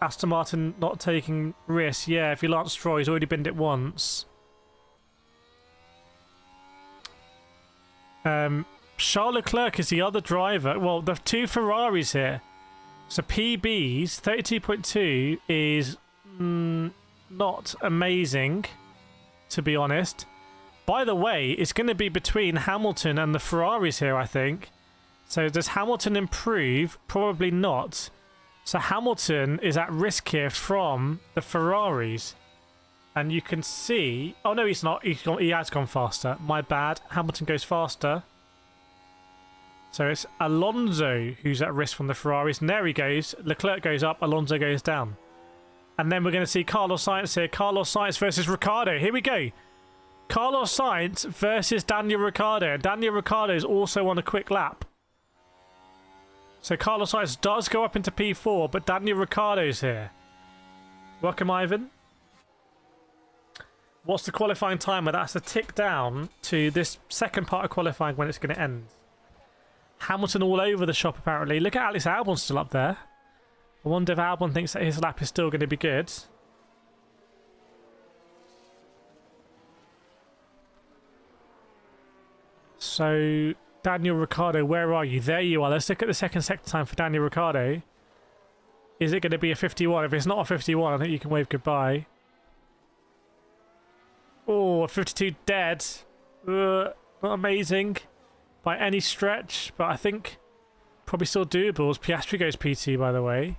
Aston Martin not taking risks. Yeah, if you Lance Stroll, he's already binned it once. Charles Leclerc is the other driver. Well, the two Ferraris here. So PB's 32.2 is not amazing, to be honest. By the way, it's going to be between Hamilton and the Ferraris here, I think. So does Hamilton improve? Probably not. So Hamilton is at risk here from the Ferraris. And you can see... Oh, no, he's not. He has gone faster. My bad. Hamilton goes faster. So it's Alonso who's at risk from the Ferraris. And there he goes. Leclerc goes up. Alonso goes down. And then we're going to see Carlos Sainz here. Carlos Sainz versus Ricciardo. Here we go. Carlos Sainz versus Daniel Ricciardo. Daniel Ricciardo is also on a quick lap. So Carlos Sainz does go up into P4, but Daniel Ricciardo's here. Welcome, Ivan. What's the qualifying timer? That's a tick down to this second part of qualifying when it's going to end. Hamilton all over the shop, apparently. Look at Alex Albon still up there. I wonder if Albon thinks that his lap is still going to be good. So... Daniel Ricciardo, where are you? There you are. Let's look at the second sector time for Daniel Ricciardo. Is it going to be a 51? If it's not a 51, I think you can wave goodbye. Oh, a 52 dead. Not amazing by any stretch, but I think probably still doable as Piastri goes PT, by the way.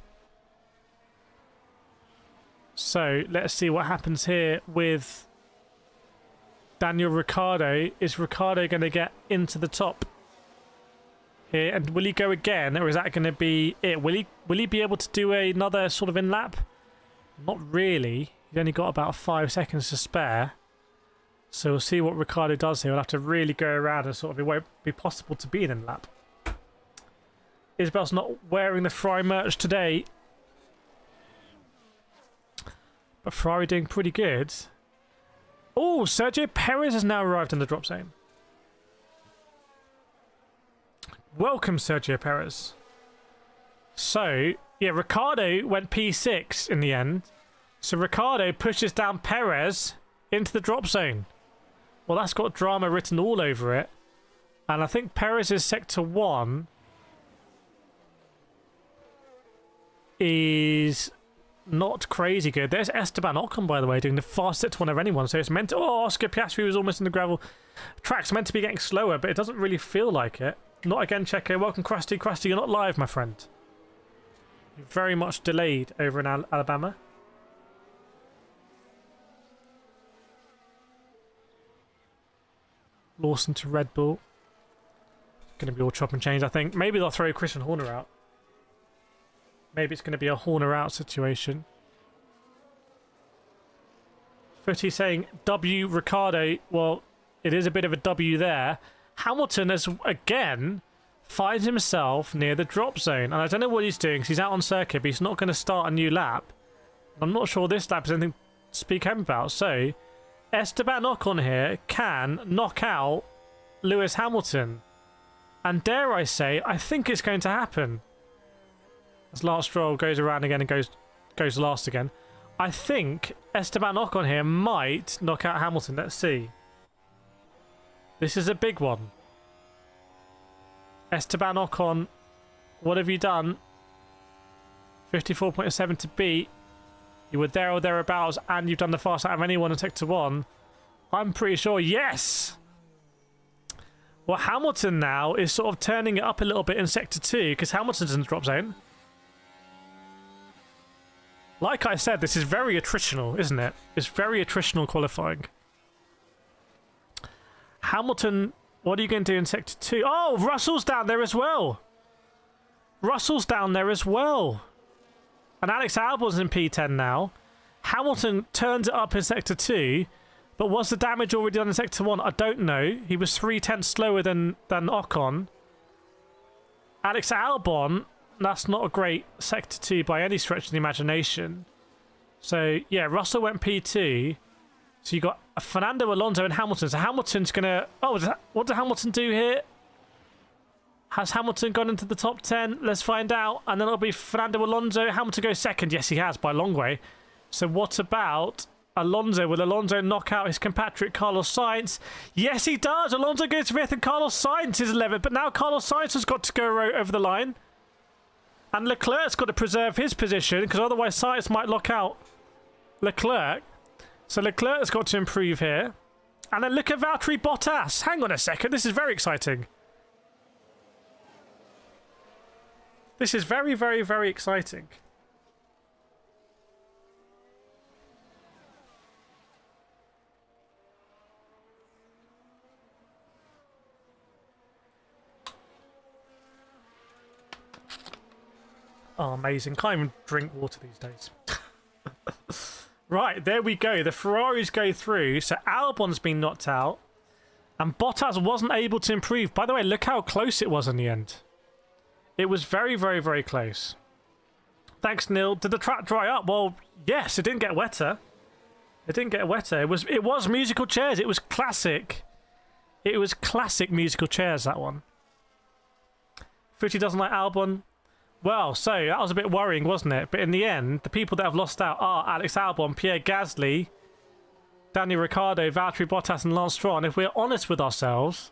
So let's see what happens here with Daniel Ricciardo. Is Ricciardo going to get into the top here? And will he go again, or is that going to be it? Will he be able to do another sort of in-lap? Not really. He's only got about 5 seconds to spare. So we'll see what Ricciardo does here. We'll have to really go around and sort of... It won't be possible to be an in-lap. Isabel's not wearing the Ferrari merch today. But Ferrari doing pretty good. Oh, Sergio Perez has now arrived in the drop zone. Welcome, Sergio Perez. So, yeah, Ricciardo went P6 in the end. So Ricciardo pushes down Perez into the drop zone. Well, that's got drama written all over it. And I think Perez's Sector 1 is not crazy good. There's Esteban Ocon, by the way, doing the fastest Sector 1 of anyone. So it's meant to... Oh, Oscar Piastri was almost in the gravel. Track's meant to be getting slower, but it doesn't really feel like it. Not again, Checo. Welcome, Krusty. Krusty, you're not live, my friend. You're very much delayed over in Alabama. Lawson to Red Bull. Going to be all chop and change, I think. Maybe they'll throw Christian Horner out. Maybe it's going to be a Horner out situation. Footy saying W Ricciardo. Well, it is a bit of a W there. Hamilton has again finds himself near the drop zone. And I don't know what he's doing because he's out on circuit, but he's not going to start a new lap. I'm not sure this lap is anything to speak home about. So, Esteban Ocon here can knock out Lewis Hamilton. And dare I say, I think it's going to happen. As Lance Stroll goes around again and goes last again. I think Esteban Ocon here might knock out Hamilton. Let's see. This is a big one. Esteban Ocon, what have you done? 54.7 to beat. You were there or thereabouts, and you've done the fastest out of anyone in Sector 1. I'm pretty sure, yes! Well, Hamilton now is sort of turning it up a little bit in Sector 2, because Hamilton's in the drop zone. Like I said, this is very attritional, isn't it? It's very attritional qualifying. Hamilton, what are you going to do in Sector 2? Oh, Russell's down there as well. Russell's down there as well. And Alex Albon's in P10 now. Hamilton turns it up in Sector 2. But was the damage already done in Sector 1? I don't know. He was 0.3 slower than Ocon. Alex Albon, that's not a great Sector 2 by any stretch of the imagination. So, yeah, Russell went P2. So you got Fernando, Alonso, and Hamilton. So Hamilton's going to... Oh, what did Hamilton do here? Has Hamilton gone into the top 10? Let's find out. And then it'll be Fernando, Alonso. Hamilton goes second. Yes, he has, by a long way. So what about Alonso? Will Alonso knock out his compatriot Carlos Sainz? Yes, he does. Alonso goes 5th and Carlos Sainz is 11th. But now Carlos Sainz has got to go over the line. And Leclerc's got to preserve his position, because otherwise Sainz might lock out Leclerc. So Leclerc's got to improve here. And then look at Valtteri Bottas. Hang on a second. This is very exciting. This is very, very, very exciting. Oh, amazing. Can't even drink water these days. Right, there we go. The Ferraris go through. So Albon's been knocked out. And Bottas wasn't able to improve. By the way, look how close it was in the end. It was very, very, very close. Thanks, Neil. Did the track dry up? Well, yes, it didn't get wetter. It didn't get wetter. It was musical chairs. It was classic. It was classic musical chairs, that one. Footy doesn't like Albon. Well, so that was a bit worrying, wasn't it? But in the end, the people that have lost out are Alex Albon, Pierre Gasly, Daniel Ricciardo, Valtteri Bottas and Lance Stroll. And if we're honest with ourselves,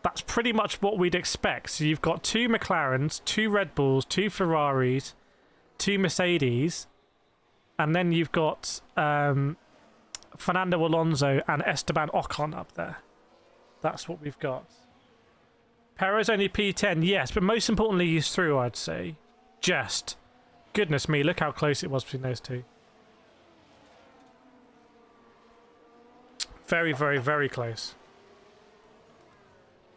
that's pretty much what we'd expect. So you've got 2 McLarens, 2 Red Bulls, 2 Ferraris, 2 Mercedes, and then you've got Fernando Alonso and Esteban Ocon up there. That's what we've got. Perez only P10, yes, but most importantly he's through, I'd say. Just. Goodness me, look how close it was between those two. Very, very, very close.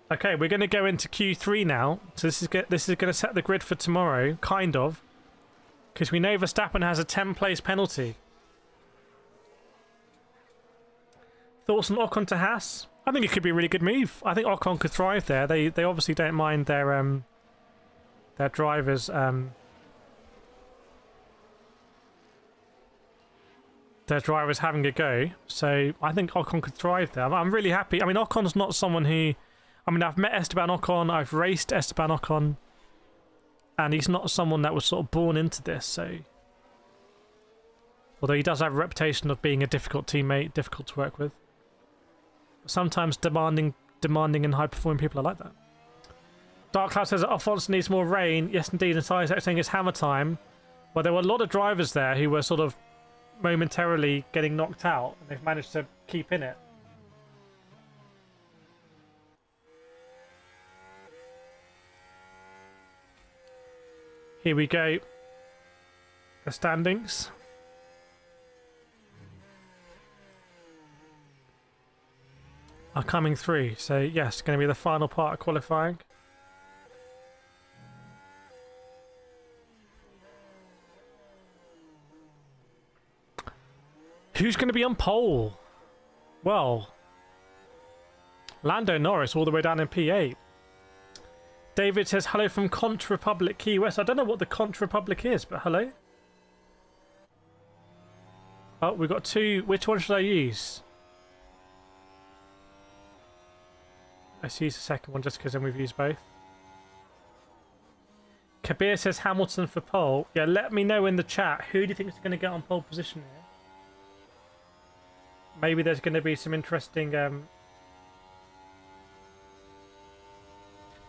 Okay, we're going to go into Q3 now. So this is going to set the grid for tomorrow, kind of. Because we know Verstappen has a 10-place penalty. Thoughts on Ocon to Haas? I think it could be a really good move. I think Ocon could thrive there. They obviously don't mind their drivers having a go. So I think Ocon could thrive there. I'm really happy. I mean, Ocon's not someone who... I mean, I've met Esteban Ocon. I've raced Esteban Ocon. And he's not someone that was sort of born into this, so... Although he does have a reputation of being a difficult teammate, difficult to work with. Sometimes demanding and high-performing people are like that. Dark Cloud says that Alfonso needs more rain. Yes, indeed. And Sainz saying it's hammer time. Well, there were a lot of drivers there who were sort of momentarily getting knocked out, and they've managed to keep in it. Here we go. The standings. Are coming through. So yes, going to be the final part of qualifying. Who's going to be on pole? Well, Lando Norris all the way down in P8. David says hello from Conch Republic, Key West. I don't know what the Conch Republic is, but hello. Oh, we've got 2. Which one should I use? Let's use the second one just because then we've used both. Kabir says Hamilton for pole. Yeah, let me know in the chat. Who do you think is going to get on pole position here? Maybe there's going to be some interesting...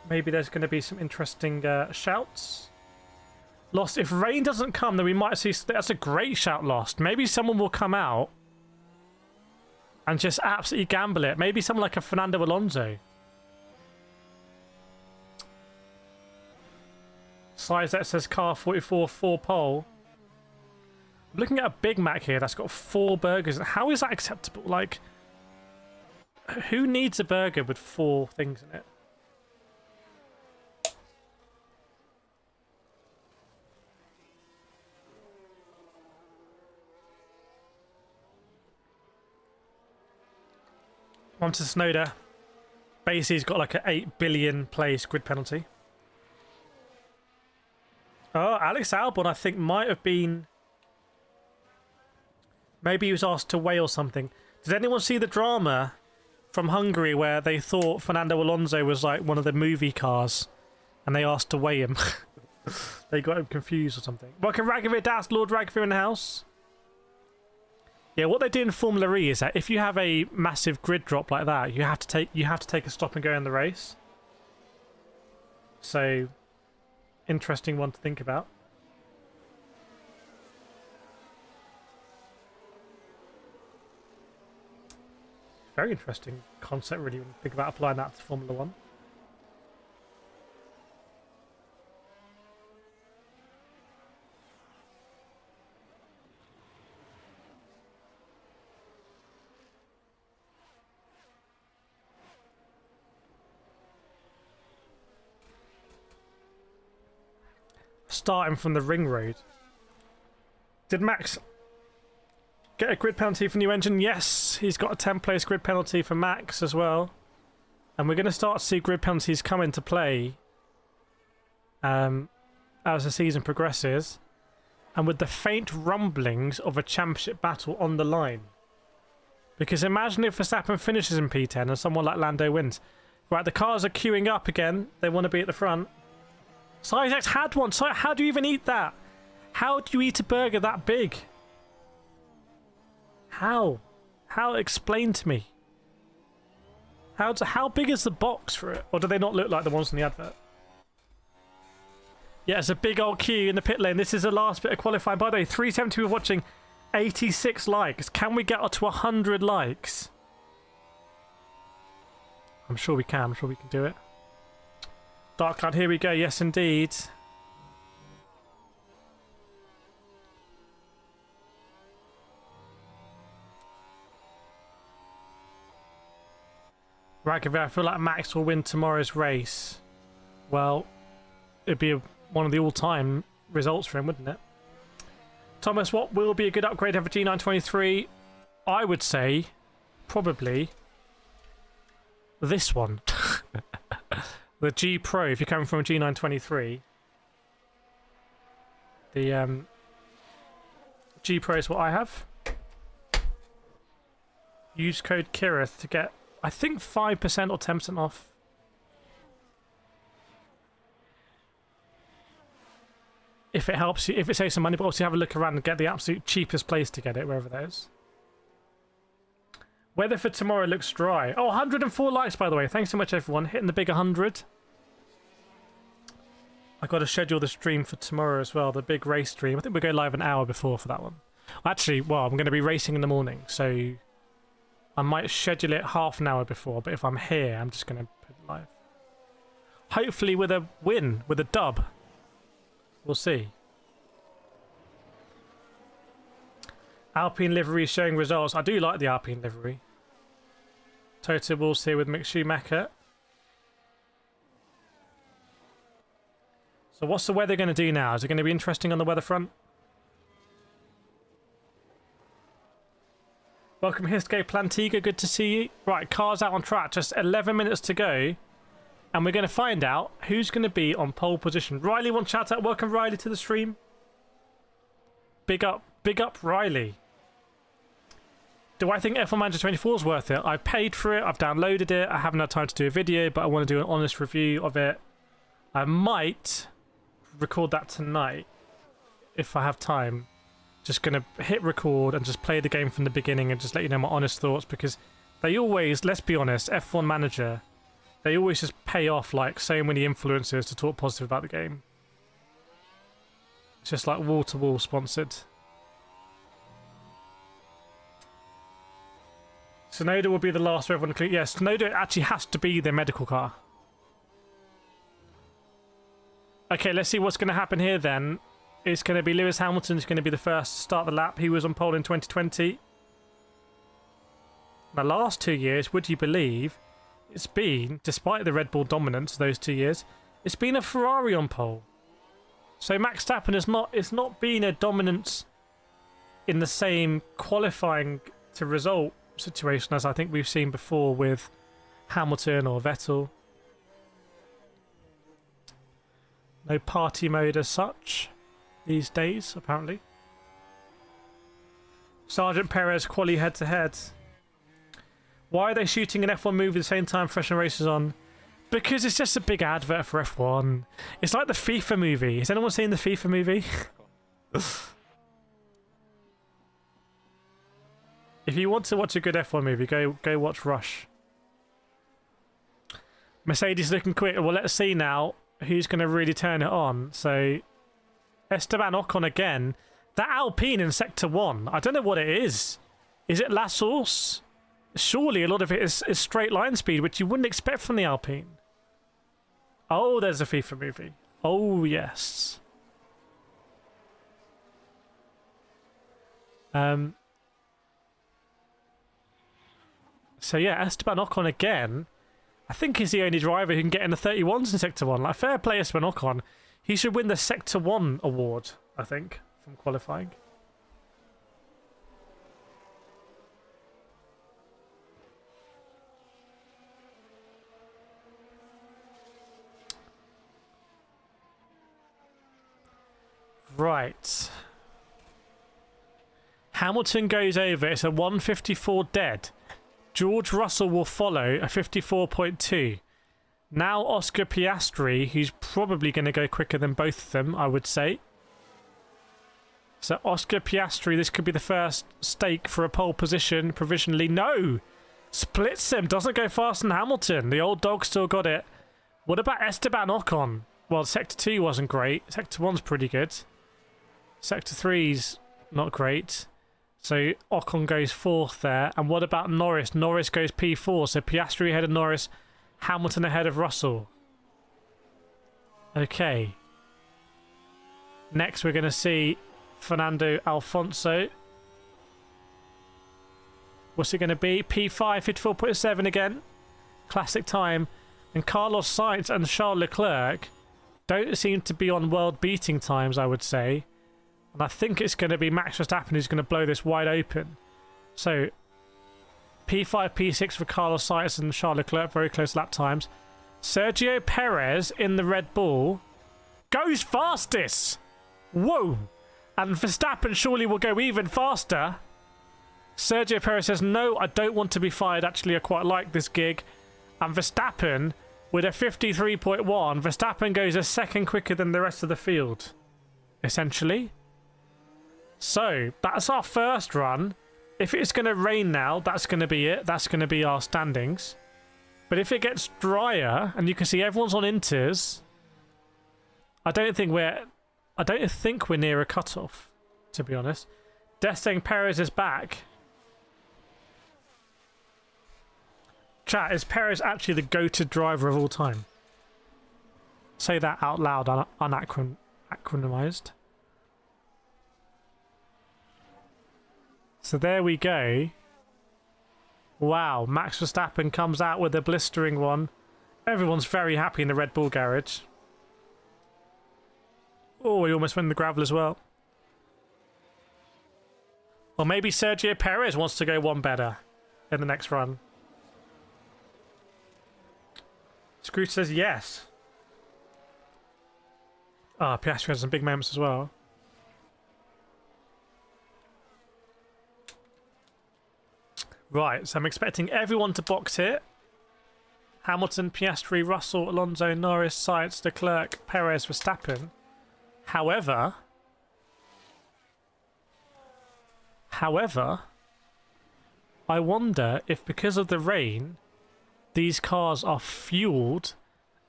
Maybe there's going to be some interesting shouts. Lost. If rain doesn't come, then we might see... That's a great shout, Lost. Maybe someone will come out and just absolutely gamble it. Maybe someone like a Fernando Alonso. Size that says car 44 4 pole. I'm looking at a Big Mac here that's got 4 burgers. How is that acceptable? Like, who needs a burger with 4 things in it? On to Snowder. Basically, he's got like an 8 billion place grid penalty. Oh, Alex Albon, I think, might have been... Maybe he was asked to weigh or something. Did anyone see the drama from Hungary where they thought Fernando Alonso was like one of the movie cars and they asked to weigh him? They got him confused or something. Welcome, Ragavir Das, Lord Ragavir in the house. Yeah, what they do in Formula E is that if you have a massive grid drop like that, you have to take a stop and go in the race. So, interesting one to think about. Very interesting concept, really, when you think about applying that to Formula 1. starting from the ring road. Did Max get a grid penalty for new engine? Yes, he's got a 10-place grid penalty for Max as well. And we're going to start to see grid penalties come into play as the season progresses. And with the faint rumblings of a championship battle on the line. Because imagine if Verstappen finishes in P10 and someone like Lando wins. Right, the cars are queuing up again. They want to be at the front. Sainz had one. So how do you even eat that? How do you eat a burger that big? How? How? Explain to me. How big is the box for it? Or do they not look like the ones in the advert? Yeah, it's a big old queue in the pit lane. This is the last bit of qualifying. By the way, 370 people watching, 86 likes. Can we get up to 100 likes? I'm sure we can. I'm sure we can do it. Dark Cloud, here we go. Yes, indeed. Right, I feel like Max will win tomorrow's race. Well, it'd be one of the all-time results for him, wouldn't it? Thomas, what will be a good upgrade over G923? I would say probably this one. The G Pro, if you're coming from a G923. The G Pro is what I have. Use code Kireth to get, I think, 5% or 10% off. If it helps you, if it saves some money, but also have a look around and get the absolute cheapest place to get it, wherever that is. Weather for tomorrow looks dry. Oh, 104 likes, by the way. Thanks so much, everyone. Hitting the big 100. I got to schedule the stream for tomorrow as well, the big race stream. I think we'll go live an hour before for that one. Actually, well, I'm going to be racing in the morning, so I might schedule it half an hour before, but if I'm here, I'm just going to put it live. Hopefully with a win, with a dub. We'll see. Alpine livery showing results. I do like the Alpine livery. Toto Wolves here with Mick Schumacher. So what's the weather going to do now? Is it going to be interesting on the weather front? Welcome Histgate Plantiga, good to see you. Right, cars out on track, just 11 minutes to go. And we're going to find out who's going to be on pole position. Riley, one shout out. Welcome Riley to the stream. Big up Riley. Do I think F1 Manager 24 is worth it? I've paid for it, I've downloaded it, I haven't had time to do a video, but I want to do an honest review of it. I might record that tonight if I have time. Just going to hit record and just play the game from the beginning and just let you know my honest thoughts, because they always, let's be honest, F1 Manager, they always just pay off like so many influencers to talk positive about the game. It's just like wall-to-wall sponsored. Tsunoda will be the last for everyone to click. Yes, Tsunoda actually has to be the medical car. Okay, let's see what's going to happen here then. It's going to be Lewis Hamilton who's going to be the first to start the lap. He was on pole in 2020. The last 2 years, would you believe, it's been, despite the Red Bull dominance those 2 years, it's been a Ferrari on pole. So Max Verstappen it's not been a dominance in the same qualifying to result situation as I think we've seen before with Hamilton or Vettel. No party mode as such these days, apparently. Sergeant Perez quali head to head. Why are they shooting an F1 movie at the same time Fresh and Race is on? Because it's just a big advert for F1. It's like the FIFA movie. Has anyone seen the FIFA movie? If you want to watch a good F1 movie, go watch Rush. Mercedes looking quick. Well, let's see now who's going to really turn it on. So, Esteban Ocon again. That Alpine in Sector 1, I don't know what it is. Is it La Source? Surely a lot of it is straight line speed, which you wouldn't expect from the Alpine. Oh, there's a FIFA movie. Oh, yes. So yeah, Esteban Ocon again. I think he's the only driver who can get in the 31s in Sector 1. Like, fair play Esteban Ocon. He should win the Sector 1 award, I think, from qualifying. Right. Hamilton goes over. It's a 154 dead. George Russell will follow a 54.2. Now Oscar Piastri, who's probably going to go quicker than both of them, I would say. So Oscar Piastri, this could be the first stake for a pole position provisionally. No! Splits him, doesn't go faster than Hamilton. The old dog still got it. What about Esteban Ocon? Well, Sector 2 wasn't great. Sector 1's pretty good. Sector 3's not great. So Ocon goes 4th there. And what about Norris? Norris goes P4. So Piastri ahead of Norris. Hamilton ahead of Russell. Okay. Next we're going to see Fernando Alonso. What's it going to be? P5, 54.7 again. Classic time. And Carlos Sainz and Charles Leclerc don't seem to be on world-beating times, I would say. And I think it's going to be Max Verstappen who's going to blow this wide open. So P5, P6 for Carlos Sainz and Charles Leclerc, very close lap times. Sergio Perez in the Red Bull goes fastest. Whoa! And Verstappen surely will go even faster. Sergio Perez says, no, I don't want to be fired. Actually, I quite like this gig. And Verstappen, with a 53.1, Verstappen goes a second quicker than the rest of the field, essentially. So, that's our first run. If it's going to rain now, that's going to be it. That's going to be our standings. But if it gets drier, and you can see everyone's on inters, I don't think we're near a cutoff, to be honest. Death saying Perez is back. Chat, is Perez actually the go-to driver of all time? Say that out loud, unacronymized. So there we go. Wow, Max Verstappen comes out with a blistering one. Everyone's very happy in the Red Bull garage. Oh, he almost went in the gravel as well. Or maybe Sergio Perez wants to go one better in the next run. Scrooge says yes. Ah, Piastri has some big moments as well. Right, so I'm expecting everyone to box here. Hamilton, Piastri, Russell, Alonso, Norris, Sainz, Leclerc, Perez, Verstappen. However, I wonder if because of the rain, these cars are fueled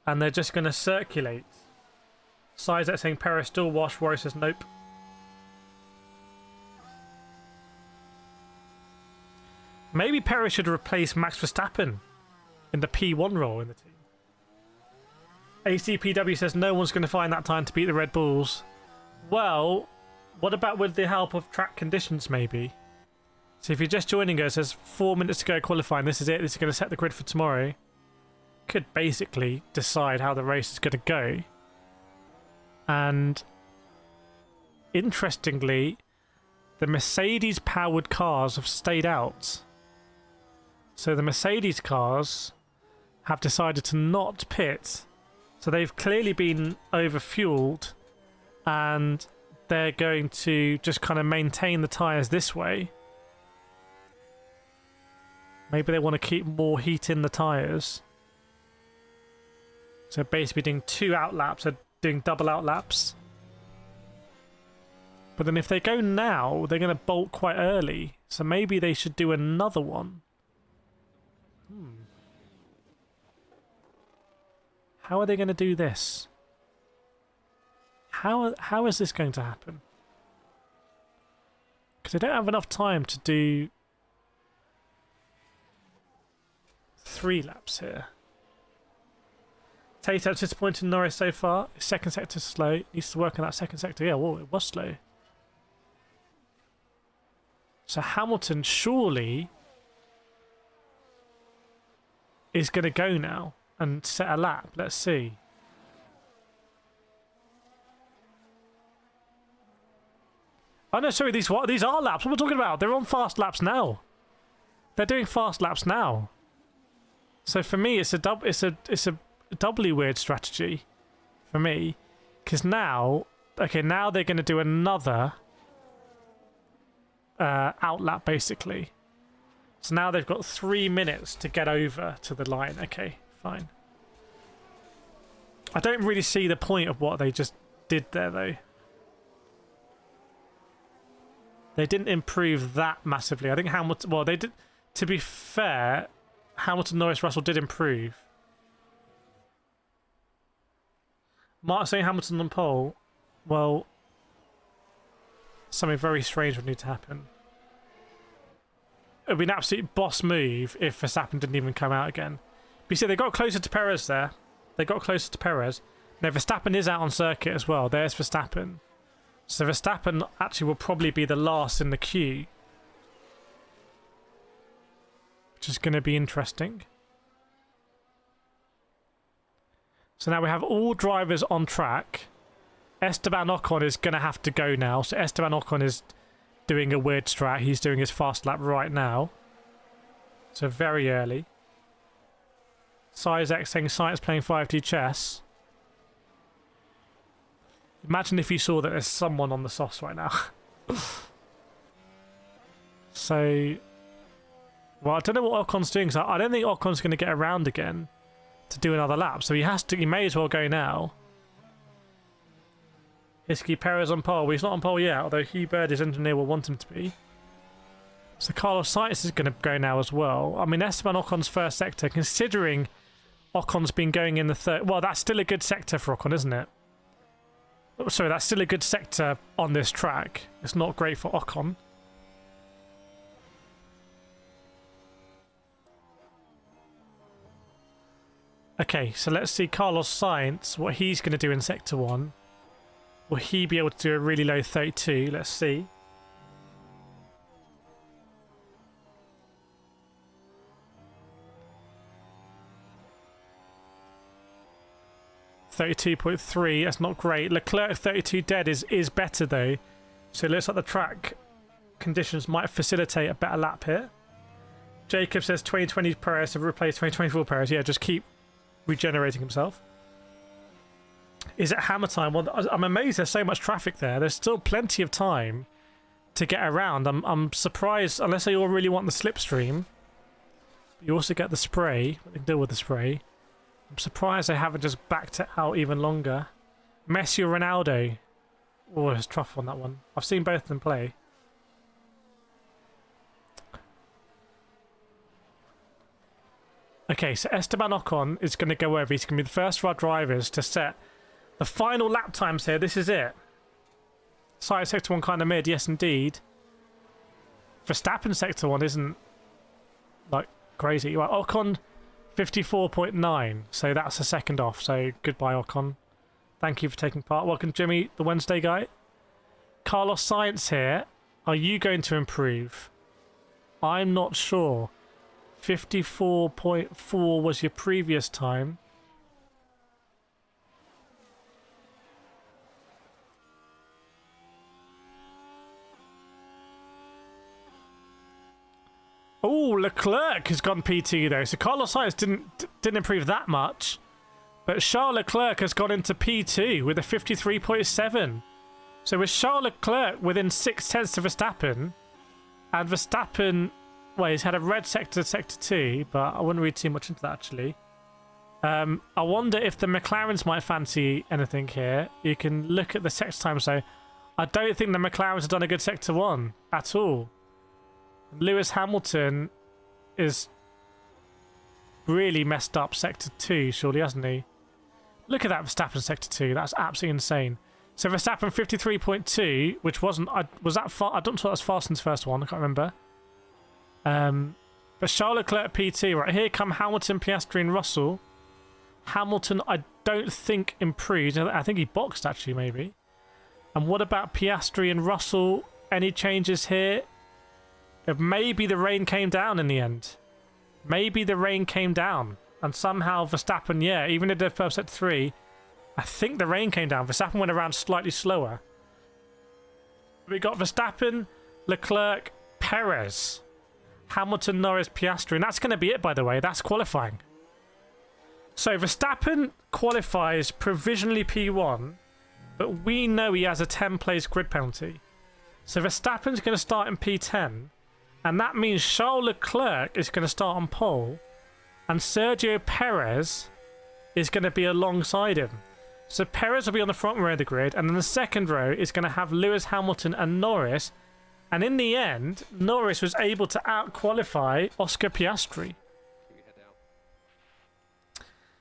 and they're just going to circulate. Sizek saying Perez still wash. Rory says nope. Maybe Perez should replace Max Verstappen in the P1 role in the team. ACPW says no one's going to find that time to beat the Red Bulls. Well, what about with the help of track conditions maybe? So if you're just joining us, there's 4 minutes to go qualifying. This is it. This is going to set the grid for tomorrow. Could basically decide how the race is going to go. And interestingly, the Mercedes-powered cars have stayed out. So the Mercedes cars have decided to not pit. So they've clearly been overfueled and they're going to just kind of maintain the tyres this way. Maybe they want to keep more heat in the tyres. So basically doing 2 outlaps, they're doing double outlaps. But then if they go now, they're going to bolt quite early. So maybe they should do another one. How are they going to do this? How is this going to happen? Because they don't have enough time to do 3 laps here. Tato disappointed Norris so far. His second sector slow. Needs to work on that second sector. Yeah, well, it was slow. So Hamilton surely is going to go now and set a lap. Let's see. Oh no, sorry, these are laps. What am I talking about? They're on fast laps now. They're doing fast laps now. So for me, it's a doubly weird strategy for me, because now, okay, now they're going to do another outlap basically. So now they've got 3 minutes to get over to the line. Okay, fine. I don't really see the point of what they just did there though. They didn't improve that massively. I think Hamilton, well, they did, to be fair, Hamilton, Norris, Russell did improve. Mark saying Hamilton on pole, well, something very strange would need to happen. It would be an absolute boss move if Verstappen didn't even come out again. But you see, they got closer to Perez there. They got closer to Perez. Now, Verstappen is out on circuit as well. There's Verstappen. So Verstappen actually will probably be the last in the queue, which is going to be interesting. So now we have all drivers on track. Esteban Ocon is going to have to go now. So Esteban Ocon is doing a weird strat. He's doing his fast lap right now. So very early. Sizek saying Sainz playing 5D chess. Imagine if you saw that there's someone on the sauce right now. So, well, I don't know what Ocon's doing. So I don't think Ocon's going to get around again to do another lap. So he has to. He may as well go now. Hiskey Perez on pole. Well, he's not on pole yet, although Hugh Bird, his engineer, will want him to be. So Carlos Sainz is going to go now as well. I mean, Esteban Ocon's first sector, considering Ocon's been going in the third. Well, that's still a good sector for Ocon, isn't it? Sorry, that's still a good sector on this track. It's not great for Ocon. Okay, so let's see Carlos Sainz, what he's going to do in Sector 1. Will he be able to do a really low 32? Let's see. .3, that's not great. Leclerc 32 dead is better though. So it looks like the track conditions might facilitate a better lap here. Jacob says 2020 Perez to replace 2024 Perez. Yeah, just keep regenerating himself. Is it hammer time? Well, I'm amazed there's so much traffic there. There's still plenty of time to get around. I'm surprised, unless they all really want the slipstream. You also get the spray. They can deal with the spray. I'm surprised they haven't just backed it out even longer. Messi or Ronaldo? Oh, it's tough on that one. I've seen both of them play. Okay, so Esteban Ocon is going to go over. He's going to be the first of our drivers to set the final lap times here. This is it. Side sector 1 kind of mid. Yes, indeed. Verstappen sector 1 isn't like crazy. Right, Ocon 54.9. So that's a second off. So goodbye, Ocon. Thank you for taking part. Welcome, Jimmy, the Wednesday guy. Carlos Sainz here. Are you going to improve? I'm not sure. 54.4 was your previous time. Oh, Leclerc has gone P2 though. So Carlos Sainz didn't improve that much. But Charles Leclerc has gone into P2 with a 53.7. So with Charles Leclerc within 6/10 of Verstappen, and Verstappen, well, he's had a red sector, sector 2, but I wouldn't read too much into that actually. I wonder if the McLarens might fancy anything here. You can look at the sector time. So I don't think the McLarens have done a good sector 1 at all. Lewis Hamilton is really messed up sector 2, surely, hasn't he? Look at that Verstappen sector 2. That's absolutely insane. So Verstappen 53.2, which wasn't... was that far? I don't know if that's Faston's first one. I can't remember. But Charles Leclerc P2. Right, here come Hamilton, Piastri and Russell. Hamilton, I don't think improved. I think he boxed, actually, maybe. And what about Piastri and Russell? Any changes here? Maybe the rain came down in the end. Maybe the rain came down. And somehow Verstappen, yeah, even if they've first set 3, I think the rain came down. Verstappen went around slightly slower. We got Verstappen, Leclerc, Perez, Hamilton, Norris, Piastri, and that's going to be it, by the way. That's qualifying. So Verstappen qualifies provisionally P1, but we know he has a 10-place grid penalty. So Verstappen's going to start in P10, and that means Charles Leclerc is going to start on pole, and Sergio Perez is going to be alongside him. So Perez will be on the front row of the grid, and then the second row is going to have Lewis Hamilton and Norris. And in the end, Norris was able to out-qualify Oscar Piastri.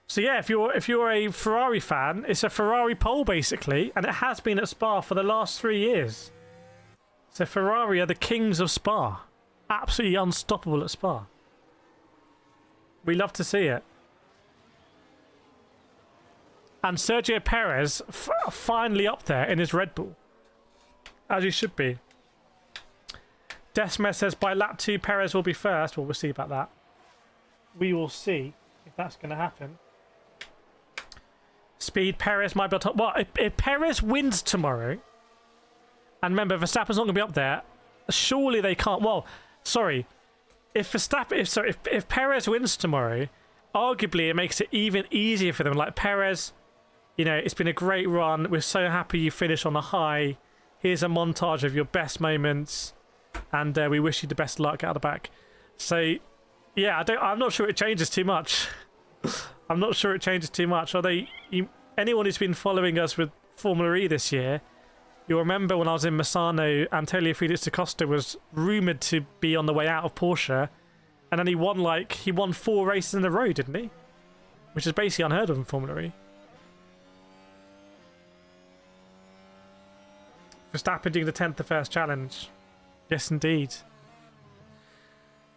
So yeah, if you're a Ferrari fan, it's a Ferrari pole basically, and it has been at Spa for the last 3 years. So Ferrari are the kings of Spa. Absolutely unstoppable at Spa. We love to see it. And Sergio Perez finally up there in his Red Bull. As he should be. Desmer says by lap 2 Perez will be first. Well, we'll see about that. We will see if that's going to happen. Speed, Perez might be on top. Well, if Perez wins tomorrow, and remember, Verstappen's not going to be up there, surely they can't. Well, sorry. If Perez wins tomorrow, arguably it makes it even easier for them. Like, Perez, you know, it's been a great run. We're so happy you finished on a high. Here's a montage of your best moments, and we wish you the best luck out of the back. So, yeah, I'm not sure it changes too much. I'm not sure it changes too much. Although, anyone who's been following us with Formula E this year, you'll remember when I was in Misano, Antonio Felix da Costa was rumoured to be on the way out of Porsche, and then he won 4 races in a row, didn't he? Which is basically unheard of in Formula E. Verstappen doing the 10th the first challenge. Yes, indeed.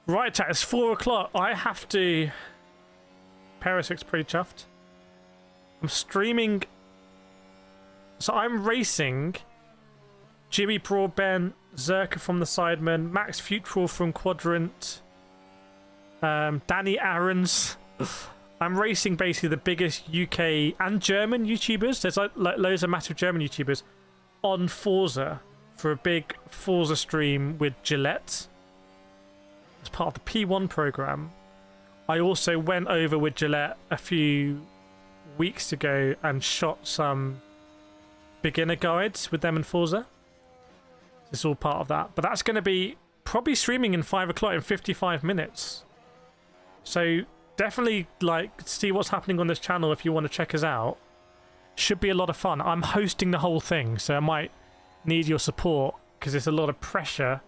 Right, chat, it's 4 o'clock. I have to... Perez looks pretty chuffed. I'm streaming... So I'm racing Jimmy Broadbent, Zerka from the Sidemen, Max Futrell from Quadrant, Danny Aarons. I'm racing basically the biggest UK and German YouTubers. There's like loads of massive German YouTubers on Forza for a big Forza stream with Gillette as part of the P1 program. I also went over with Gillette a few weeks ago and shot some beginner guides with them in Forza. It's all part of that. But that's going to be probably streaming in 5 o'clock in 55 minutes. So definitely see what's happening on this channel if you want to check us out. Should be a lot of fun. I'm hosting the whole thing, so I might need your support because it's a lot of pressure.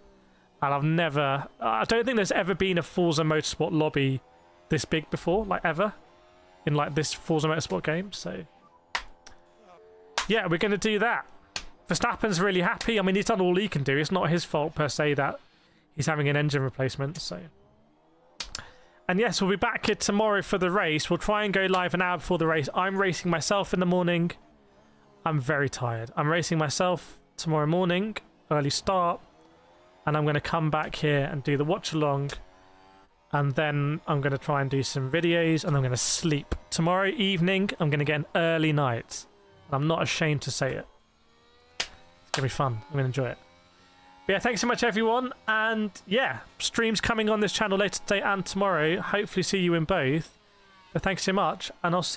And I don't think there's ever been a Forza Motorsport lobby this big before, ever, in this Forza Motorsport game. So yeah, we're going to do that. Verstappen's really happy. I mean, he's done all he can do. It's not his fault per se that he's having an engine replacement. So, and yes, we'll be back here tomorrow for the race. We'll try and go live an hour before the race. I'm racing myself in the morning. I'm very tired. I'm racing myself tomorrow morning, early start, and I'm going to come back here and do the watch along, and then I'm going to try and do some videos, and I'm going to sleep. Tomorrow evening, I'm going to get an early night. I'm not ashamed to say it. It's going to be fun. I'm going to enjoy it. But yeah, thanks so much, everyone. And yeah, streams coming on this channel later today and tomorrow. Hopefully see you in both. But thanks so much, and I'll see you.